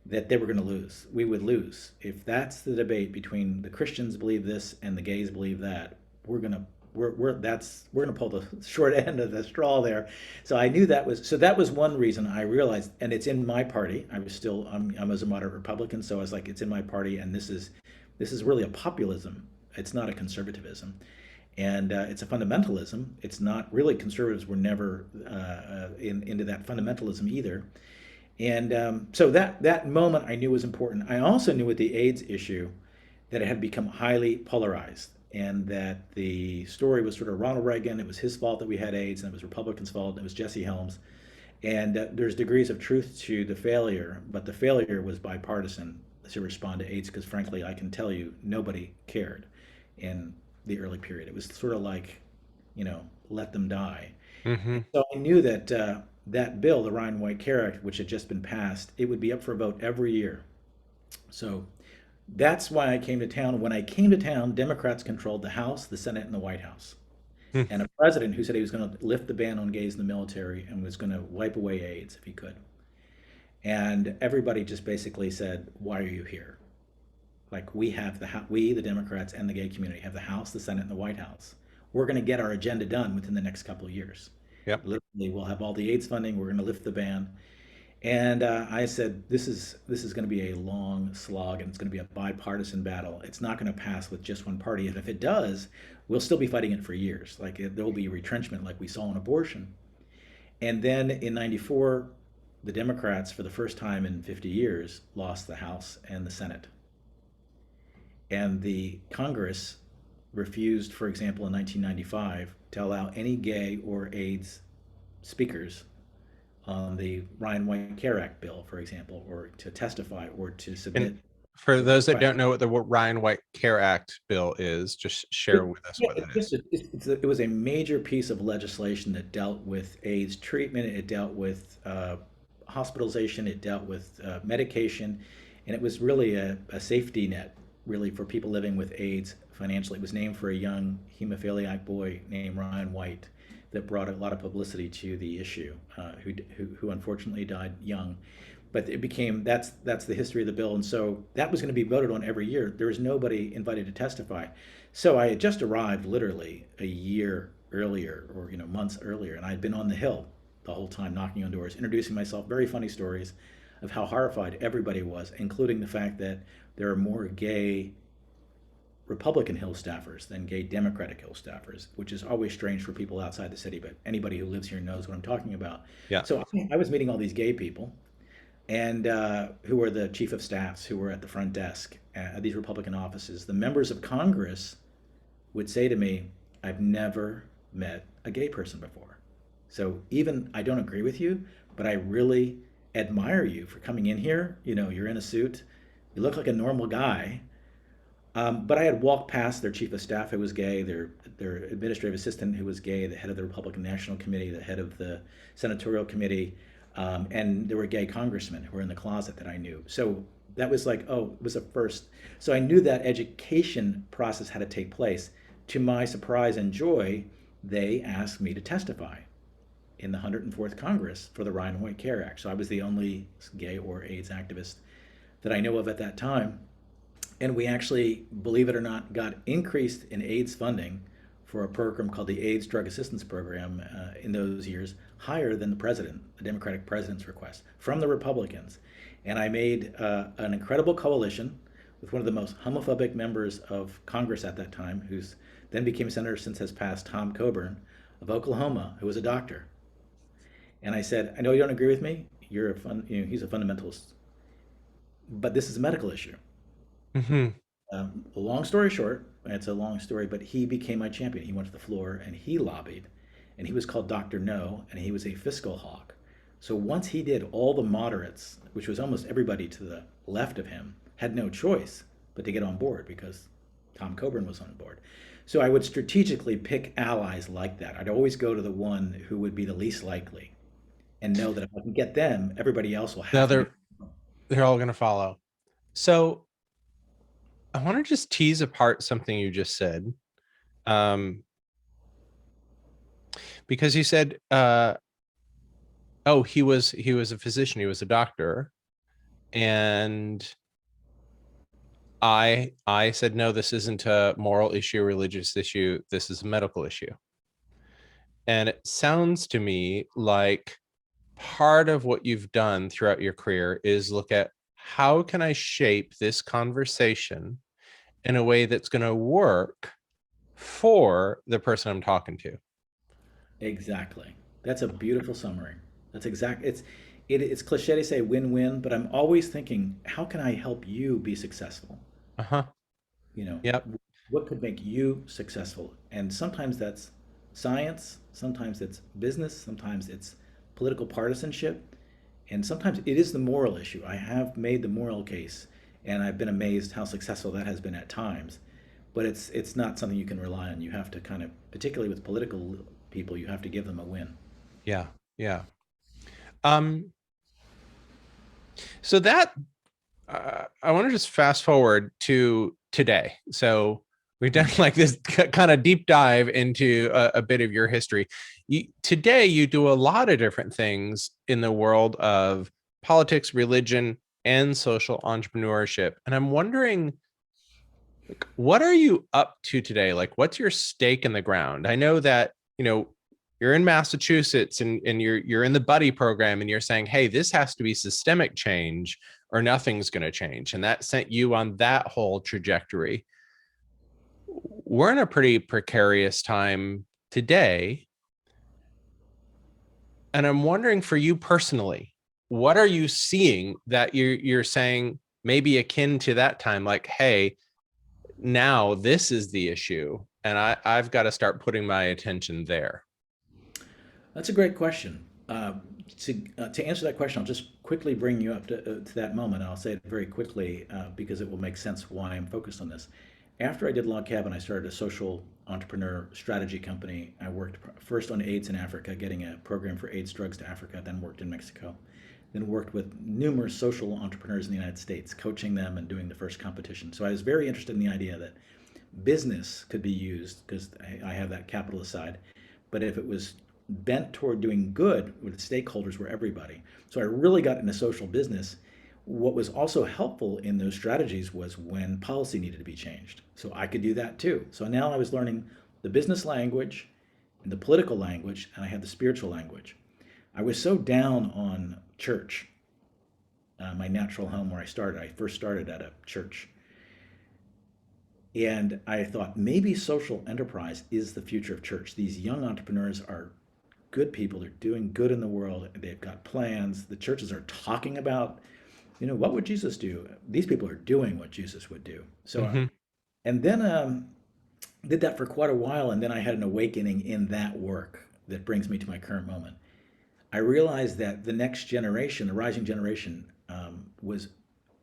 that they were going to lose. We would lose. If that's the debate between the Christians believe this and the gays believe that, we're gonna pull the short end of the straw there. So I knew that was one reason I realized, and it's in my party. I was a moderate Republican, so I was like, it's in my party, and this is really a populism. It's not a conservatism, and it's a fundamentalism. It's not really conservatives were never into that fundamentalism either. And so that moment I knew was important. I also knew with the AIDS issue that it had become highly polarized, and that the story was sort of Ronald Reagan. It was his fault that we had AIDS, and it was Republicans' fault, and it was Jesse Helms. And there's degrees of truth to the failure, but the failure was bipartisan to respond to AIDS because, frankly, I can tell you, nobody cared in the early period. It was sort of like, let them die. Mm-hmm. So I knew that that bill, the Ryan White Care Act, which had just been passed, it would be up for a vote every year. So that's why I came to town. When I came to town, Democrats controlled the House, the Senate, and the White House. And a president who said he was going to lift the ban on gays in the military and was going to wipe away AIDS if he could. And everybody just basically said, "Why are you here?" Like we, the Democrats, and the gay community have the House, the Senate, and the White House. We're going to get our agenda done within the next couple of years. Yep. Literally, we'll have all the AIDS funding. We're going to lift the ban. And I said, this is going to be a long slog, and it's going to be a bipartisan battle. It's not going to pass with just one party. And if it does, we'll still be fighting it for years. There will be retrenchment, like we saw in abortion. And then in '94, the Democrats, for the first time in 50 years, lost the House and the Senate. And the Congress refused, for example, in 1995, to allow any gay or AIDS speakers on the Ryan White Care Act bill, for example, or to testify or to And submit. for those that don't know what the Ryan White Care Act bill is, just share with us Yeah, what it's that just is. it was a major piece of legislation that dealt with AIDS treatment. It dealt with hospitalization. It dealt with medication, and it was really a safety net, really, for people living with AIDS financially. It was named for a young hemophiliac boy named Ryan White that brought a lot of publicity to the issue, who unfortunately died young. But it became that's the history of the bill, and so that was going to be voted on every year. There was nobody invited to testify, so I had just arrived literally a year earlier, or months earlier, and I'd been on the Hill the whole time, knocking on doors, introducing myself, very funny stories of how horrified everybody was, including the fact that there are more gay Republican Hill staffers than gay Democratic Hill staffers, which is always strange for people outside the city, but anybody who lives here knows what I'm talking about. Yeah. So I was meeting all these gay people. and who were the chief of staffs who were at the front desk at these Republican offices, the members of Congress would say to me, I've never met a gay person before. So even I don't agree with you, but I really admire you for coming in here. You know, you're in a suit, you look like a normal guy. But I had walked past their chief of staff who was gay, their administrative assistant who was gay, the head of the Republican National Committee, the head of the Senatorial Committee, and there were gay congressmen who were in the closet that I knew. So that was like, oh, it was a first. So I knew that education process had to take place. To my surprise and joy, they asked me to testify in the 104th Congress for the Ryan White Care Act. So I was the only gay or AIDS activist that I know of at that time. And we actually, believe it or not, got increased in AIDS funding for a program called the AIDS Drug Assistance Program in those years, higher than the president, the Democratic president's request from the Republicans. And I made an incredible coalition with one of the most homophobic members of Congress at that time, who's then became senator since has passed, Tom Coburn of Oklahoma, who was a doctor. And I said, I know you don't agree with me. He's a fundamentalist, but this is a medical issue. Hmm. A long story short, it's a long story, but he became my champion. He went to the floor and he lobbied, and he was called Dr. No, and he was a fiscal hawk. So once he did, all the moderates, which was almost everybody to the left of him, had no choice but to get on board because Tom Coburn was on board. So I would strategically pick allies like that. I'd always go to the one who would be the least likely and know that if I can get them, everybody else will Now have to be. they're all going to follow. So I want to just tease apart something you just said, um, because you said, "Oh, he was a physician, he was a doctor," and I said, "No, this isn't a moral issue, a religious issue. This is a medical issue." And it sounds to me like part of what you've done throughout your career is look at how can I shape this conversation in a way that's going to work for the person I'm talking to. Exactly. That's a beautiful summary. That's exact. It's cliche to say win-win, but I'm always thinking, how can I help you be successful? Uh-huh. You know, Yep. what could make you successful? And sometimes that's science, sometimes it's business, sometimes it's political partisanship, and sometimes it is the moral issue. I have made the moral case, and I've been amazed how successful that has been at times. But it's not something you can rely on. You have to kind of, particularly with political people, you have to give them a win. Yeah. Yeah. Um, so that I want to just fast forward to today. So we've done Mhm. like this kind of deep dive into a bit of your history. Today, you do a lot of different things in the world of politics, religion, and social entrepreneurship. And I'm wondering, like, what are you up to today? Like, what's your stake in the ground? I know that, you're in Massachusetts and you're in the buddy program and you're saying, hey, this has to be systemic change or nothing's going to change. And that sent you on that whole trajectory. We're in a pretty precarious time today. And I'm wondering for you personally, what are you seeing that you're saying maybe akin to that time? Like, hey, now this is the issue, and I've got to start putting my attention there. That's a great question. To answer that question, I'll just quickly bring you up to that moment. I'll say it very quickly because it will make sense why I'm focused on this. After I did Log Cabin, I started a social entrepreneur strategy company. I worked first on AIDS in Africa, getting a program for AIDS drugs to Africa, then worked in Mexico, then worked with numerous social entrepreneurs in the United States, coaching them and doing the first competition. So I was very interested in the idea that business could be used because I have that capitalist side, but if it was bent toward doing good with stakeholders were everybody. So I really got into social business. What was also helpful in those strategies was when policy needed to be changed. So I could do that too. So now I was learning the business language and the political language, and I had the spiritual language. I was so down on church, my natural home where I started. I first started at a church. And I thought maybe social enterprise is the future of church. These young entrepreneurs are good people. They're doing good in the world. They've got plans. The churches are talking about, what would Jesus do? These people are doing what Jesus would do. So, Hmm. and then did that for quite a while. And then I had an awakening in that work that brings me to my current moment. I realized that the next generation, the rising generation, was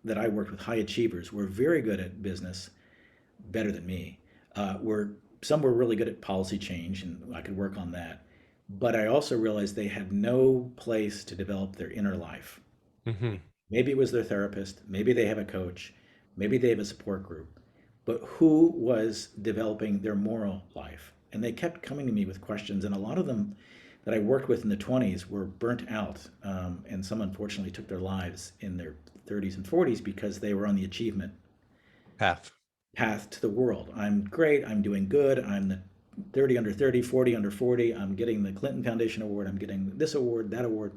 that I worked with high achievers were very good at business, better than me. Were Some were really good at policy change, and I could work on that. But I also realized they had no place to develop their inner life. Hmm. Maybe it was their therapist, maybe they have a coach, maybe they have a support group, but who was developing their moral life? And they kept coming to me with questions, and a lot of them that I worked with in the 20s were burnt out, and some unfortunately took their lives in their 30s and 40s because they were on the achievement Path. path to the world. I'm great, I'm doing good, I'm the 30 under 30, 40 under 40, I'm getting the Clinton Foundation Award, I'm getting this award, that award.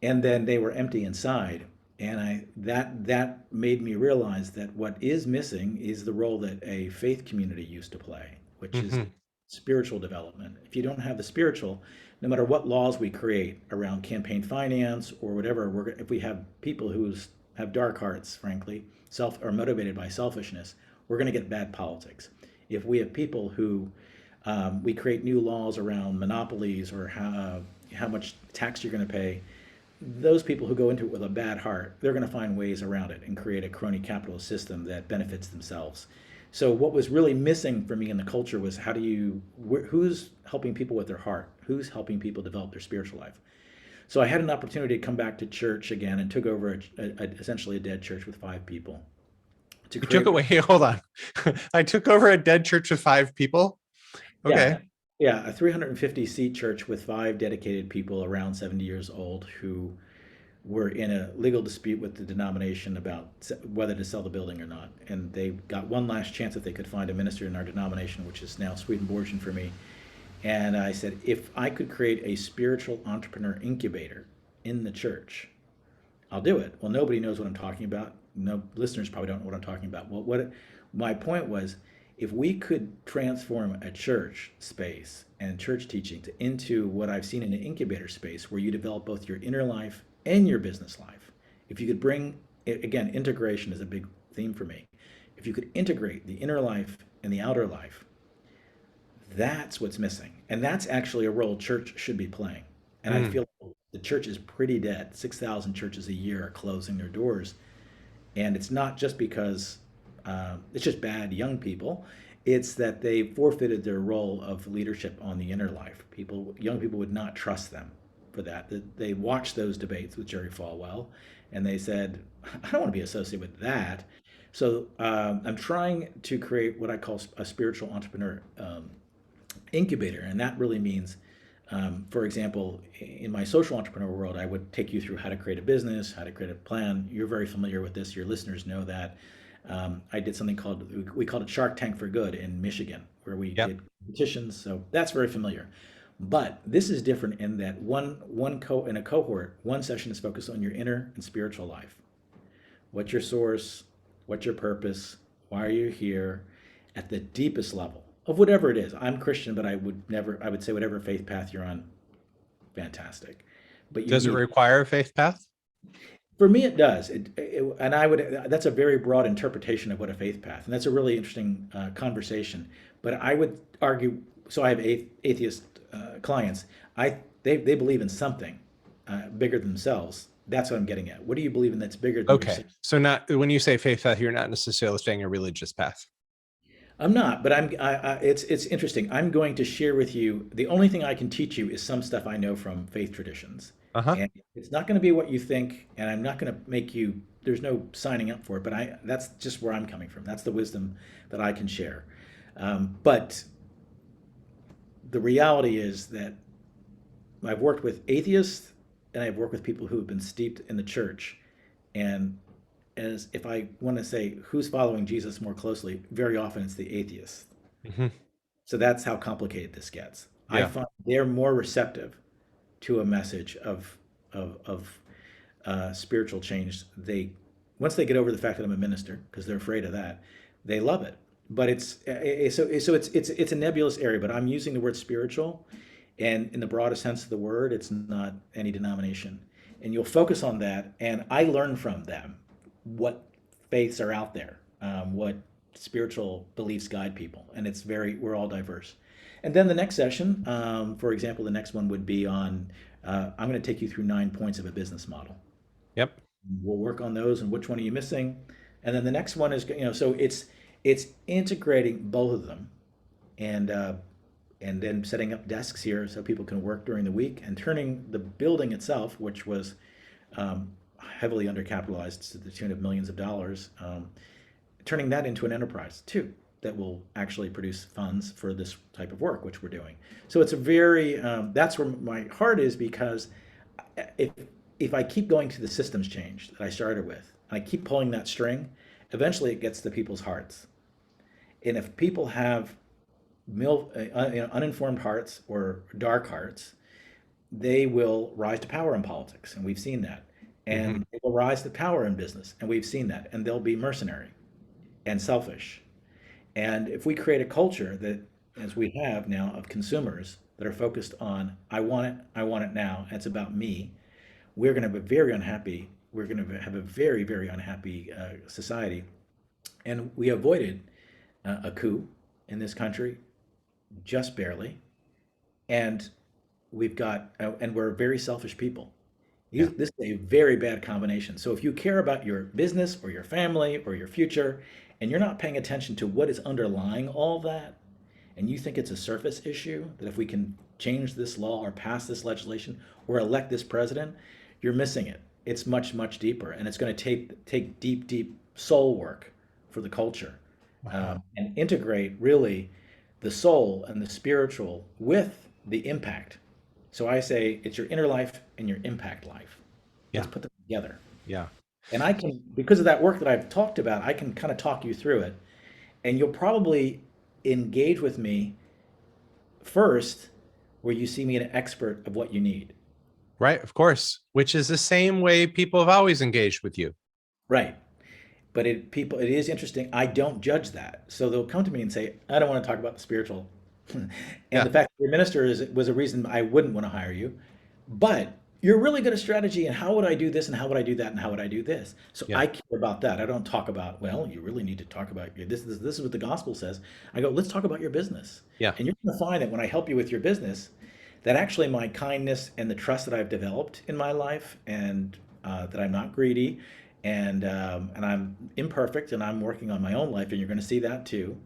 And then they were empty inside. And that made me realize that what is missing is the role that a faith community used to play, which is Hmm. spiritual development. If you don't have the spiritual, no matter what laws we create around campaign finance or whatever, if we have people who have dark hearts, frankly, self are motivated by selfishness, we're going to get bad politics. If we have people who we create new laws around monopolies or how much tax you're going to pay, those people who go into it with a bad heart, they're going to find ways around it and create a crony capitalist system that benefits themselves. So what was really missing for me in the culture was who's helping people with their heart? Who's helping people develop their spiritual life? So I had an opportunity to come back to church again and took over essentially a dead church with 5 people to You took create. away, hold on. I took over a dead church with 5 people. Okay. Yeah, yeah, a 350 seat church with 5 dedicated people around 70 years old who were in a legal dispute with the denomination about whether to sell the building or not. And they got one last chance if they could find a minister in our denomination, which is now Swedenborgian for me. And I said, if I could create a spiritual entrepreneur incubator in the church, I'll do it. Well, nobody knows what I'm talking about. No listeners probably don't know what I'm talking about. Well, what my point was, if we could transform a church space and church teachings into what I've seen in an incubator space where you develop both your inner life and your business life, if you could bring, again, integration is a big theme for me. If you could integrate the inner life and the outer life, that's what's missing. And that's actually a role church should be playing. And I Mm. feel the church is pretty dead. 6,000 churches a year are closing their doors. And it's not just because it's just bad young people. It's that they forfeited their role of leadership on the inner life. Young people would not trust them for that. They watched those debates with Jerry Falwell, and they said, "I don't want to be associated with that." So I'm trying to create what I call a spiritual entrepreneur incubator, and that really means, for example, in my social entrepreneur world, I would take you through how to create a business, how to create a plan. You're very familiar with this. Your listeners know that. I did something we called it Shark Tank for Good in Michigan, where we Yep. did competitions. So that's very familiar. But this is different in that in a cohort, one session is focused on your inner and spiritual life. What's your source? What's your purpose? Why are you here? At the deepest level of whatever it is. I'm Christian, but I would say whatever faith path you're on, fantastic. But you Does it need, require a faith path? for me, it does. And that's a very broad interpretation of what a faith path, and that's a really interesting conversation. But I would argue, so I have atheist clients. They believe in something bigger than themselves. That's what I'm getting at. What do you believe in that's bigger than Okay. yourself? So not when you say faith path, you're not necessarily saying a religious path. I'm not, but it's interesting. I'm going to share with you. The only thing I can teach you is some stuff I know from faith traditions, Uh-huh. and it's not going to be what you think. And I'm not going to make you. There's no signing up for it. But that's just where I'm coming from. That's the wisdom that I can share. But the reality is that I've worked with atheists, and I've worked with people who have been steeped in the church, and as if I want to say who's following Jesus more closely, very often it's the atheists. Hmm. So that's how complicated this gets. I Yeah. find they're more receptive to a message of spiritual change. They Once they get over the fact that I'm a minister, because they're afraid of that, they love it. But it's a nebulous area. But I'm using the word spiritual, And in the broadest sense of the word, it's not any denomination. And you'll focus on that. And I learn from them what faiths are out there, what spiritual beliefs guide people. And we're all diverse. And then the next session, for example, the next one would be on, I'm going to take you through 9 points of a business model. Yep. We'll work on those and which one are you missing. And then the next one is, so it's integrating both of them, and then setting up desks here so people can work during the week, and turning the building itself, which was heavily undercapitalized to the tune of millions of dollars, turning that into an enterprise too that will actually produce funds for this type of work, which we're doing. So it's a very, that's where my heart is, because if I keep going to the systems change that I started with, and I keep pulling that string, eventually it gets to people's hearts. And if people have uninformed hearts or dark hearts, they will rise to power in politics, and we've seen that. And they will rise to power in business, and we've seen that. And they'll be mercenary and selfish. And if we create a culture that, as we have now, of consumers that are focused on, I want it now, and it's about me, we're going to be very unhappy. We're going to have a very, very unhappy society. And we avoided a coup in this country, just barely. And we're very selfish people. Yeah. This is a very bad combination. So if you care about your business or your family or your future, and you're not paying attention to what is underlying all that, and you think it's a surface issue, that if we can change this law or pass this legislation or elect this president, you're missing it. It's much, much deeper, and it's going to take deep, deep soul work for the culture, and integrate really the soul and the spiritual with the impact. So I say it's your inner life and your impact life. Yeah. Let's put them together. Yeah. And I can, because of that work that I've talked about, I can kind of talk you through it. And you'll probably engage with me first where you see me an expert of what you need. Right. Of course. Which is the same way people have always engaged with you. Right. But it is interesting. I don't judge that. So they'll come to me and say, I don't want to talk about the spiritual. And Yeah. the fact that you're a minister was a reason I wouldn't want to hire you. But you're really good at strategy, and how would I do this, and how would I do that, and how would I do this? So Yeah. I care about that. I don't talk about, well, you really need to talk about this is what the gospel says. I go, let's talk about your business. Yeah. And you're going to find that when I help you with your business, that actually my kindness and the trust that I've developed in my life, and that I'm not greedy, and I'm imperfect, and I'm working on my own life, and you're going to see that too.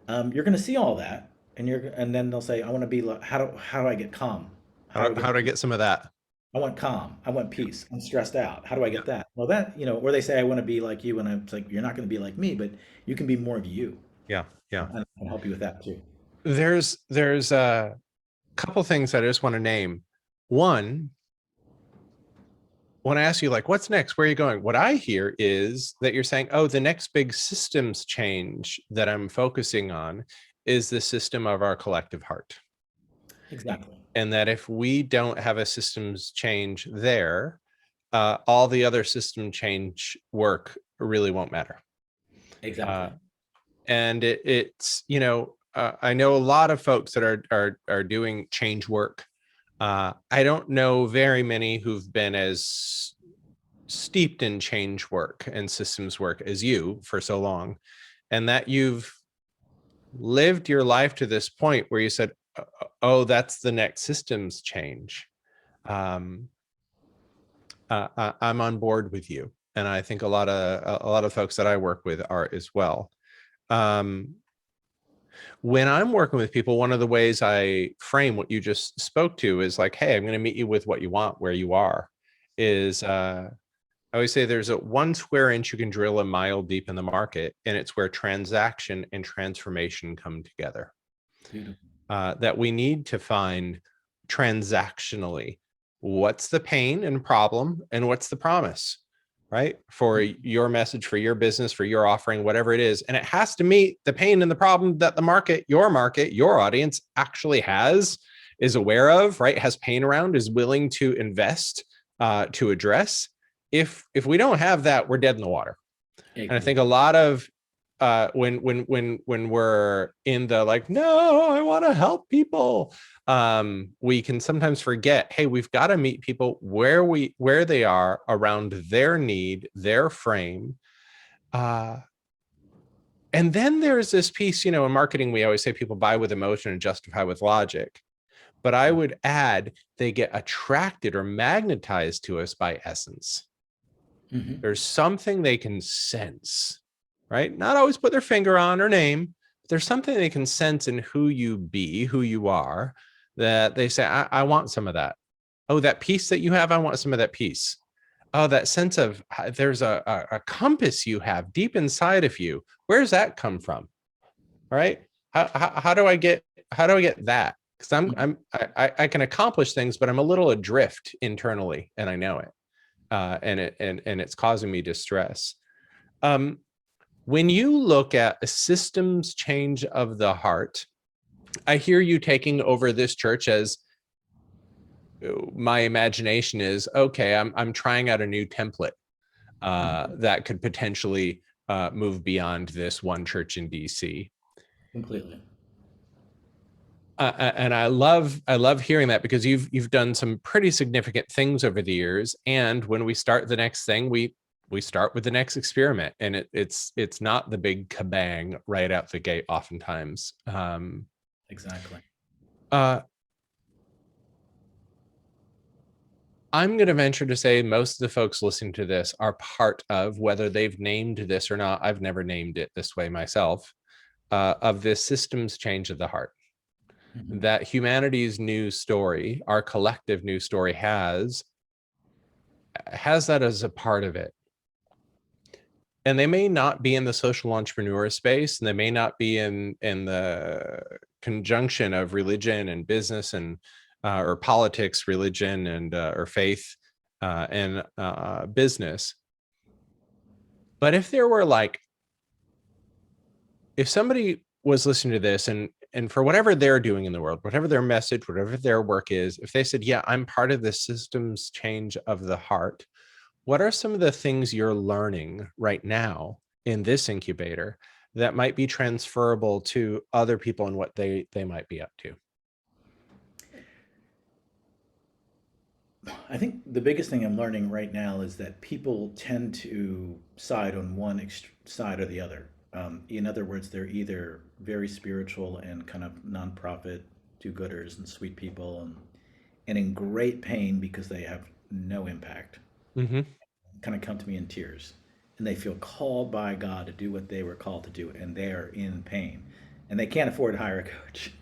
You're going to see all that, and then they'll say, I want to be like, how do I get calm? How do I get some of that? I want calm. I want peace. I'm stressed out. How do I Yeah. get that? Well, or they say, I want to be like you. And I'm like, you're not going to be like me, but you can be more of you. Yeah. Yeah. And I can help you with that too. There's a couple things I just want to name. One, when I ask you, like, what's next? Where are you going? What I hear is that you're saying, oh, the next big systems change that I'm focusing on is the system of our collective heart. Exactly. And that if we don't have a systems change there, all the other system change work really won't matter. Exactly. And it's, I know a lot of folks that are doing change work. I don't know very many who've been as steeped in change work and systems work as you for so long, and that you've lived your life to this point where you said, oh, that's the next systems change. I'm on board with you, and I think a lot of folks that I work with are as well. When I'm working with people, one of the ways I frame what you just spoke to is like, hey, I'm going to meet you with what you want, where you are. I always say there's a 1 square inch you can drill a mile deep in the market, and it's where transaction and transformation come together. That we need to find transactionally what's the pain and problem and what's the promise, right? For your message, for your business, for your offering, whatever it is. And it has to meet the pain and the problem that the market, your audience actually is aware of, right? Has pain around, is willing to invest to address. If we don't have that, we're dead in the water. And I think a lot of when we're in the like, no, I want to help people, we can sometimes forget, hey, we've got to meet people where they are around their need, their frame. And then there's this piece, in marketing, we always say people buy with emotion and justify with logic. But I would add, they get attracted or magnetized to us by essence. Mm-hmm. There's something they can sense, right? Not always put their finger on or name, but there's something they can sense in who you be, who you are, that they say, I want some of that. Oh, that piece that you have, I want some of that piece. Oh, that sense of there's a compass you have deep inside of you. Where's that come from? All right. How do I get that? Because I can accomplish things, but I'm a little adrift internally, and I know it. And it's causing me distress. When you look at a systems change of the heart, I hear you taking over this church as my imagination is, okay, I'm trying out a new template that could potentially move beyond this one church in DC. Completely. And I love hearing that, because you've done some pretty significant things over the years. And when we start the next thing, we start with the next experiment, and it's not the big kabang right out the gate oftentimes. Exactly. I'm going to venture to say most of the folks listening to this are part of, whether they've named this or not, I've never named it this way myself, of this systems change of the heart. Mm-hmm. That humanity's new story, our collective new story, has that as a part of it. And they may not be in the social entrepreneur space, and they may not be in the conjunction of religion and business and or politics, religion and or faith and business. But if there were if somebody was listening to this, and for whatever they're doing in the world, whatever their message, whatever their work is, if they said, yeah, I'm part of the systems change of the heart, what are some of the things you're learning right now in this incubator that might be transferable to other people and what they might be up to? I think the biggest thing I'm learning right now is that people tend to side on one side or the other. In other words, they're either very spiritual and kind of nonprofit do-gooders and sweet people, and in great pain because they have no impact, Mm-hmm. kind of come to me in tears. And they feel called by God to do what they were called to do, and they are in pain. And they can't afford to hire a coach.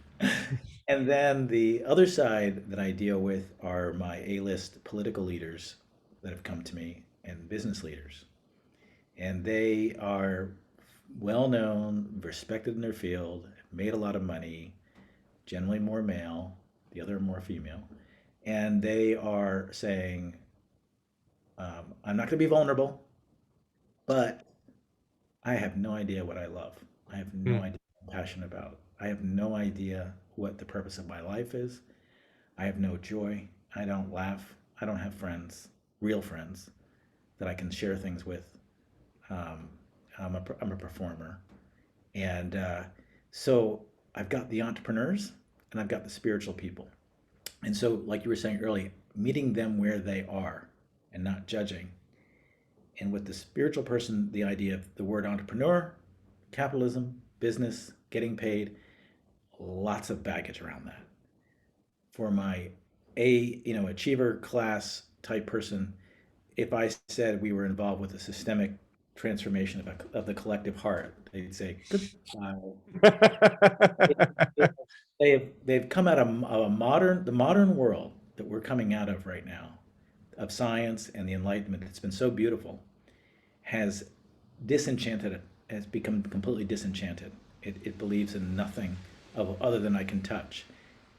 And then the other side that I deal with are my A-list political leaders that have come to me, and business leaders. And they are well known, respected in their field, made a lot of money, generally more male, the other more female. And they are saying, I'm not going to be vulnerable, but I have no idea what I love. I have no idea what I'm passionate about. I have no idea what the purpose of my life is. I have no joy. I don't laugh. I don't have friends, real friends, that I can share things with. Um, I'm a performer. And so I've got the entrepreneurs and I've got the spiritual people. And so, like you were saying earlier, meeting them where they are and not judging. And with the spiritual person, the idea of the word entrepreneur, capitalism, business, getting paid, lots of baggage around that. For my achiever class type person, if I said we were involved with a systemic transformation of the collective heart, they'd say goodbye. They've come out of the modern world that we're coming out of right now, of science and the enlightenment that's been so beautiful, has disenchanted it, has become completely disenchanted. It believes in nothing other than I can touch.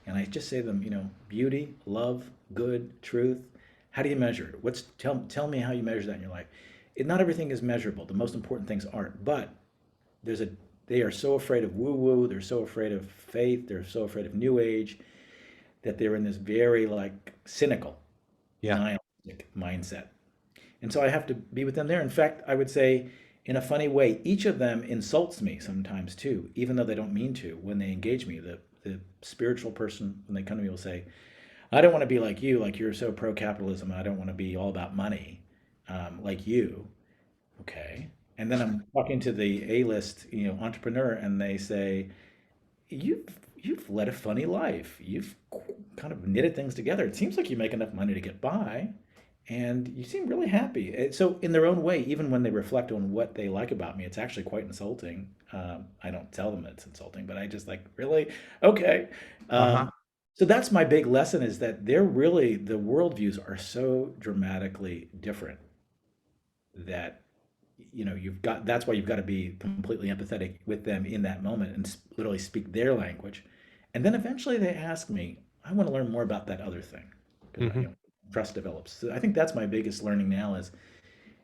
And I just say to them, beauty, love, good, truth. How do you measure it? Tell me how you measure that in your life. Not everything is measurable. The most important things aren't. But they are so afraid of woo-woo. They're so afraid of faith. They're so afraid of New Age that they're in this very cynical, Yeah. nihilistic mindset. And so I have to be with them there. In fact, I would say in a funny way, each of them insults me sometimes too, even though they don't mean to when they engage me. The spiritual person, when they come to me, will say, I don't want to be like you, like you're so pro capitalism. I don't want to be all about money like you. Okay. And then I'm talking to the A-list, entrepreneur, and they say, you've you've led a funny life. You've kind of knitted things together. It seems like you make enough money to get by, and you seem really happy. So in their own way, even when they reflect on what they like about me, it's actually quite insulting. I don't tell them it's insulting, but I just like, really? Okay. Uh-huh. So that's my big lesson, is that they're really, the worldviews are so dramatically different that you've got, that's why you've got to be completely empathetic with them in that moment and literally speak their language. And then eventually they ask me, I want to learn more about that other thing, because Hmm. trust develops. So I think that's my biggest learning now,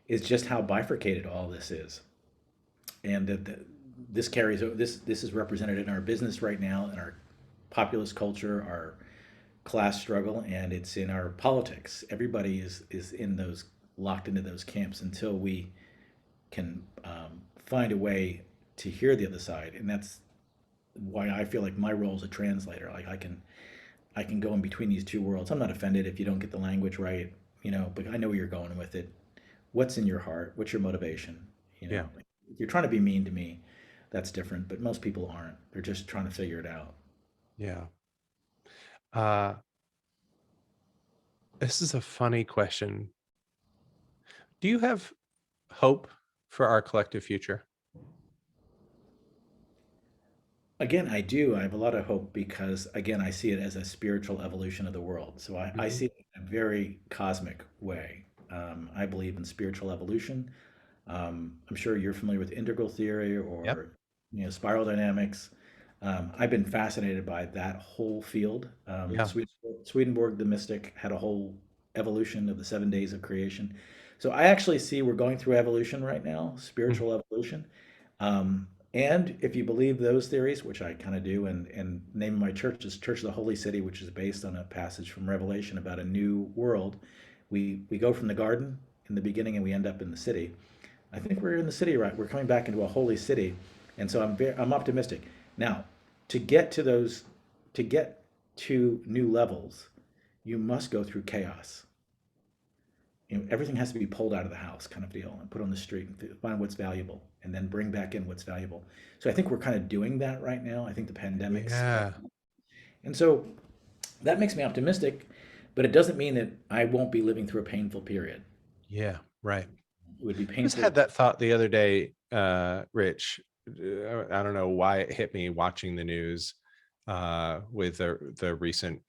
is just how bifurcated all this is. And this carries, this is represented in our business right now, in our populist culture, our class struggle, and it's in our politics. Everybody is in those, locked into those camps until we can find a way to hear the other side. And that's why I feel like my role as a translator, like I can go in between these two worlds. I'm not offended if you don't get the language right, but I know where you're going with it. What's in your heart? What's your motivation? Yeah. If you're trying to be mean to me, that's different, but most people aren't. They're just trying to figure it out. Yeah. Uh, this is a funny question. Do you have hope for our collective future? Again, I do. I have a lot of hope because, again, I see it as a spiritual evolution of the world. So I Hmm. see it in a very cosmic way. I believe in spiritual evolution. I'm sure you're familiar with integral theory, Yep. or spiral dynamics. I've been fascinated by that whole field. Yeah. Swedenborg, the mystic, had a whole evolution of the 7 days of creation. So I actually see we're going through evolution right now, Mhm. spiritual evolution. And if you believe those theories, which I kind of do, and the name of my church is Church of the Holy City, which is based on a passage from Revelation about a new world. We go from the garden in the beginning and we end up in the city. I think we're in the city, right? We're coming back into a holy city, and so I'm optimistic. Now, to get to those, to get to new levels, you must go through chaos. Everything has to be pulled out of the house, kind of deal, and put on the street and find what's valuable, and then bring back in what's valuable. So I think we're kind of doing that right now. I think the pandemics, Yeah. and so that makes me optimistic, but it doesn't mean that I won't be living through a painful period. Yeah. Right. It would be I just had painful. that thought the other day, Rich. I don't know why it hit me watching the news with the recent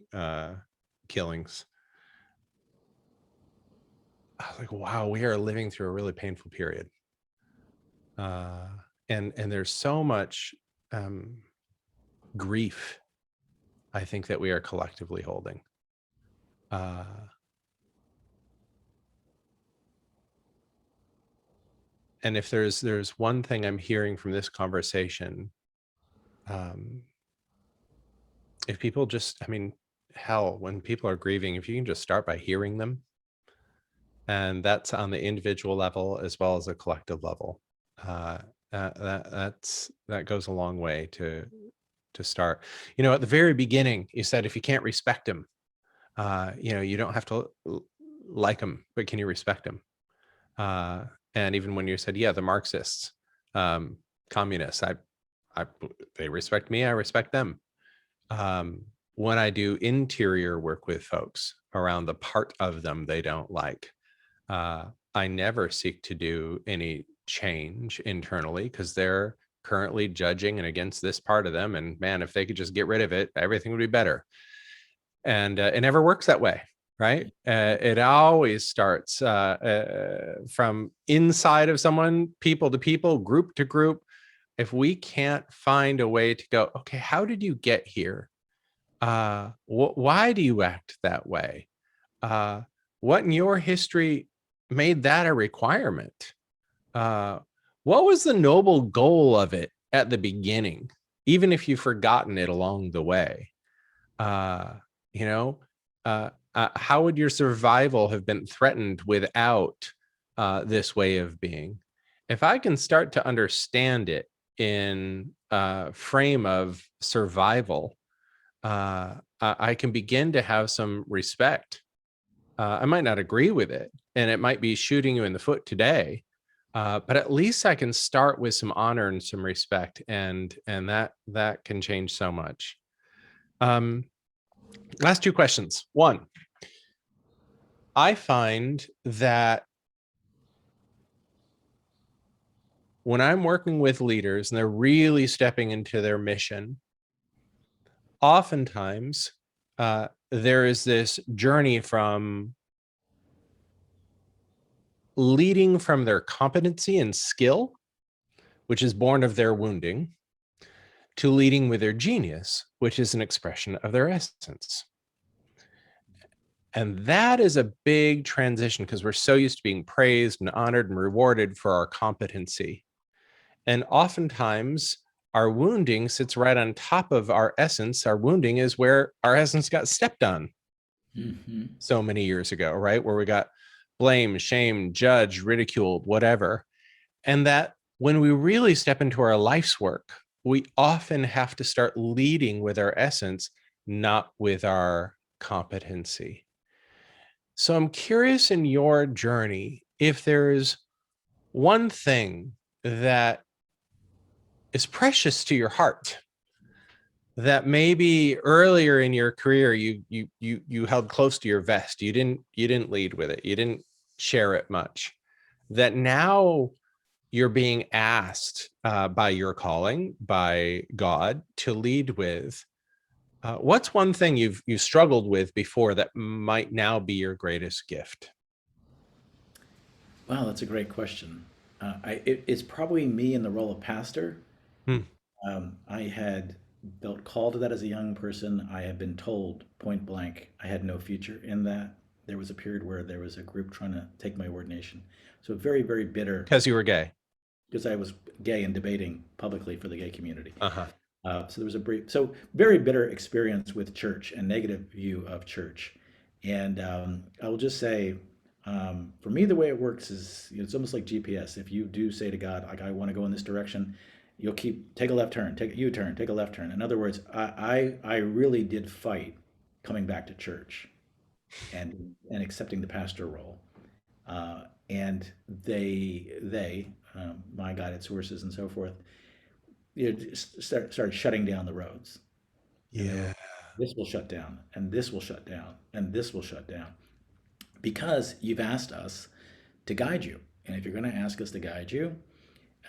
killings. I was like, wow, we are living through a really painful period. Uh, and there's so much um, grief, I think, that we are collectively holding. Uh, and if there's one thing I'm hearing from this conversation, um, if people just, I mean, hell, when people are grieving, if you can just start by hearing them, and that's on the individual level as well as a collective level, uh, that goes a long way to start. At the very beginning, you said if you can't respect them, you don't have to like them, but can you respect them? Uh, and even when you said, yeah, the Marxists, um, communists, I, they respect me, I respect them. When I do interior work with folks around the part of them they don't like, uh, I never seek to do any change internally because they're currently judging and against this part of them. And man, if they could just get rid of it, everything would be better. And it never works that way, right? It always starts from inside of someone, people to people, group to group. If we can't find a way to go, okay, how did you get here? Why do you act that way? Uh, what in your history made that a requirement? Uh, what was the noble goal of it at the beginning, even if you've forgotten it along the way? Uh, you know, how would your survival have been threatened without this way of being? if I can start to understand it in a frame of survival, I can begin to have some respect. I might not agree with it, and it might be shooting you in the foot today, but at least I can start with some honor and some respect, and that can change so much. Um, Last two questions. One, I find that when I'm working with leaders and they're really stepping into their mission, oftentimes there is this journey from leading from their competency and skill, which is born of their wounding, to leading with their genius, which is an expression of their essence. And that is a big transition because we're so used to being praised and honored and rewarded for our competency. And oftentimes our wounding sits right on top of our essence. Our wounding is where our essence got stepped on so many years ago, right? Where we got blamed, shamed, judged, ridiculed, whatever. And that when we really step into our life's work, we often have to start leading with our essence, not with our competency. So I'm curious in your journey, if there's one thing that is precious to your heart that maybe earlier in your career you held close to your vest, you didn't lead with it, you didn't share it much, that now you're being asked by your calling, by God, to lead with. What's one thing you've struggled with before that might now be your greatest gift? Wow, that's a great question. It's probably me in the role of pastor. Hmm. I had felt called to that as a young person. I had been told point blank I had no future in that. There was a period where there was a group trying to take my ordination. So very, very bitter Because you were gay. because I was gay and debating publicly for the gay community. Uh-huh. So there was so very bitter experience with church and negative view of church. And I will just say, for me, the way it works is, it's almost like GPS. If you do say to God, like, I want to go in this direction, you'll take a left turn, take a U-turn, take a left turn. In other words, I really did fight coming back to church and accepting the pastor role. And my guided sources and so forth, started shutting down the roads. And they were, Yeah. this will shut down, and this will shut down, and this will shut down, because you've asked us to guide you. And if you're going to ask us to guide you,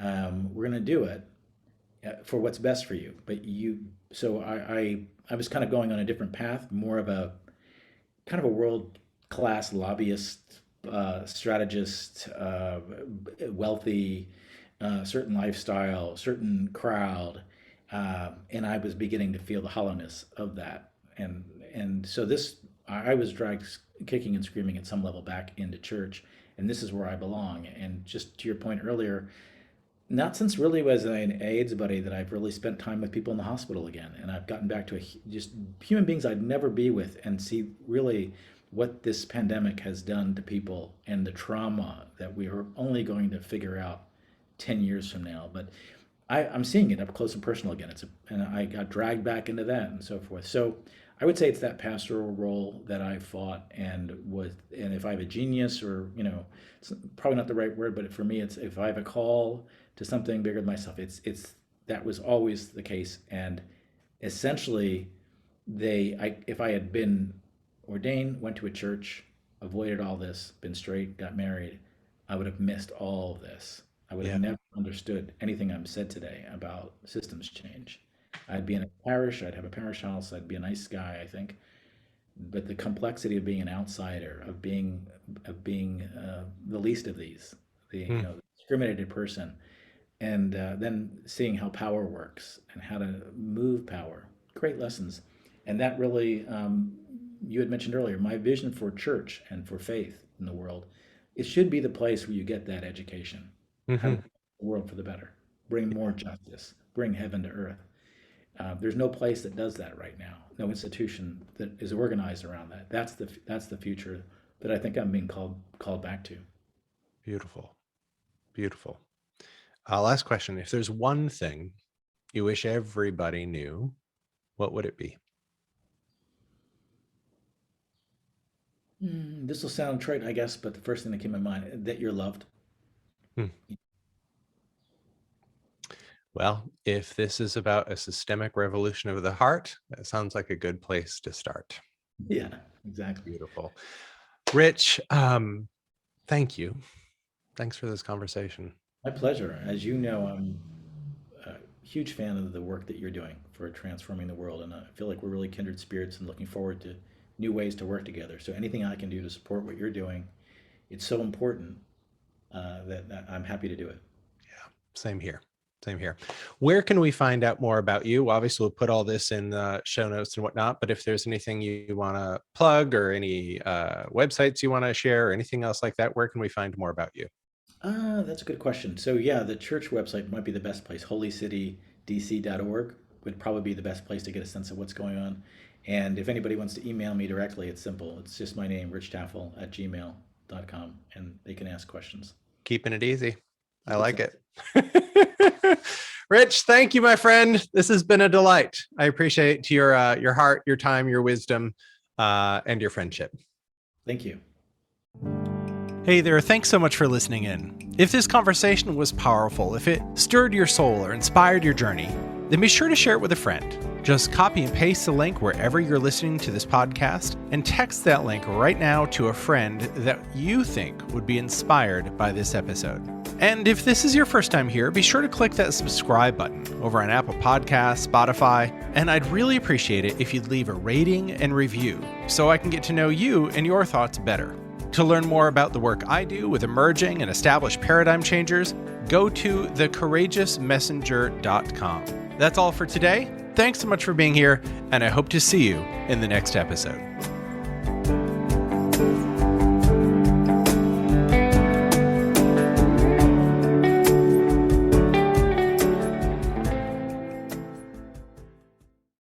we're going to do it for what's best for you. So I was kind of going on a different path, more of a kind of a world class lobbyist, strategist, wealthy, certain lifestyle, certain crowd, and I was beginning to feel the hollowness of that, and so I was dragged kicking and screaming at some level back into church, and this is where I belong. And just to your point earlier, not since really was I an AIDS buddy that I've really spent time with people in the hospital again, and I've gotten back to just human beings I'd never be with, and see really what this pandemic has done to people and the trauma that we are only going to figure out 10 years from now. But I'm seeing it up close and personal again. And I got dragged back into that and so forth. So I would say it's that pastoral role that I fought, and if I have a genius, or, it's probably not the right word, but for me, it's if I have a call to something bigger than myself, it's that was always the case. And essentially, if I had been ordained, went to a church, avoided all this, been straight, got married, I would have missed all of this. I would have Yeah. never understood anything I've said today about systems change. I'd be in a parish, I'd have a parish house, I'd be a nice guy, I think. But the complexity of being an outsider, of being the least of these, the Hmm. discriminated person, and then seeing how power works and how to move power. Great lessons. And that really, you had mentioned earlier, my vision for church and for faith in the world, it should be the place where you get that education. How to Hmm. change the world for the better, bring more justice, bring heaven to earth. There's no place that does that right now. No institution that is organized around that. That's the future that I think I'm being called back to. Beautiful. Beautiful. Last question. If there's one thing you wish everybody knew, what would it be? This will sound trite, I guess, but the first thing that came to mind, that you're loved. Hmm. Well, if this is about a systemic revolution of the heart, that sounds like a good place to start. Yeah, exactly. Beautiful. Rich, thank you. Thanks for this conversation. My pleasure. As you know, I'm a huge fan of the work that you're doing for transforming the world, and I feel like we're really kindred spirits and looking forward to new ways to work together. So anything I can do to support what you're doing, it's so important that I'm happy to do it. Yeah, same here. Same here. Where can we find out more about you? Obviously, we'll put all this in the show notes and whatnot, but if there's anything you want to plug or any websites you want to share or anything else like that, where can we find more about you? That's a good question. So yeah, the church website might be the best place. holycitydc.org would probably be the best place to get a sense of what's going on. And if anybody wants to email me directly, it's simple. It's just my name, richtafel@gmail.com, and they can ask questions. Keeping it easy. I like it. Rich, thank you, my friend. This has been a delight. I appreciate your heart, your time, your wisdom, and your friendship. Thank you. Hey there, thanks so much for listening in. If this conversation was powerful, if it stirred your soul or inspired your journey, then be sure to share it with a friend. Just copy and paste the link wherever you're listening to this podcast and text that link right now to a friend that you think would be inspired by this episode. And if this is your first time here, be sure to click that subscribe button over on Apple Podcasts, Spotify, and I'd really appreciate it if you'd leave a rating and review so I can get to know you and your thoughts better. To learn more about the work I do with emerging and established paradigm changers, go to thecourageousmessenger.com. That's all for today. Thanks so much for being here, and I hope to see you in the next episode.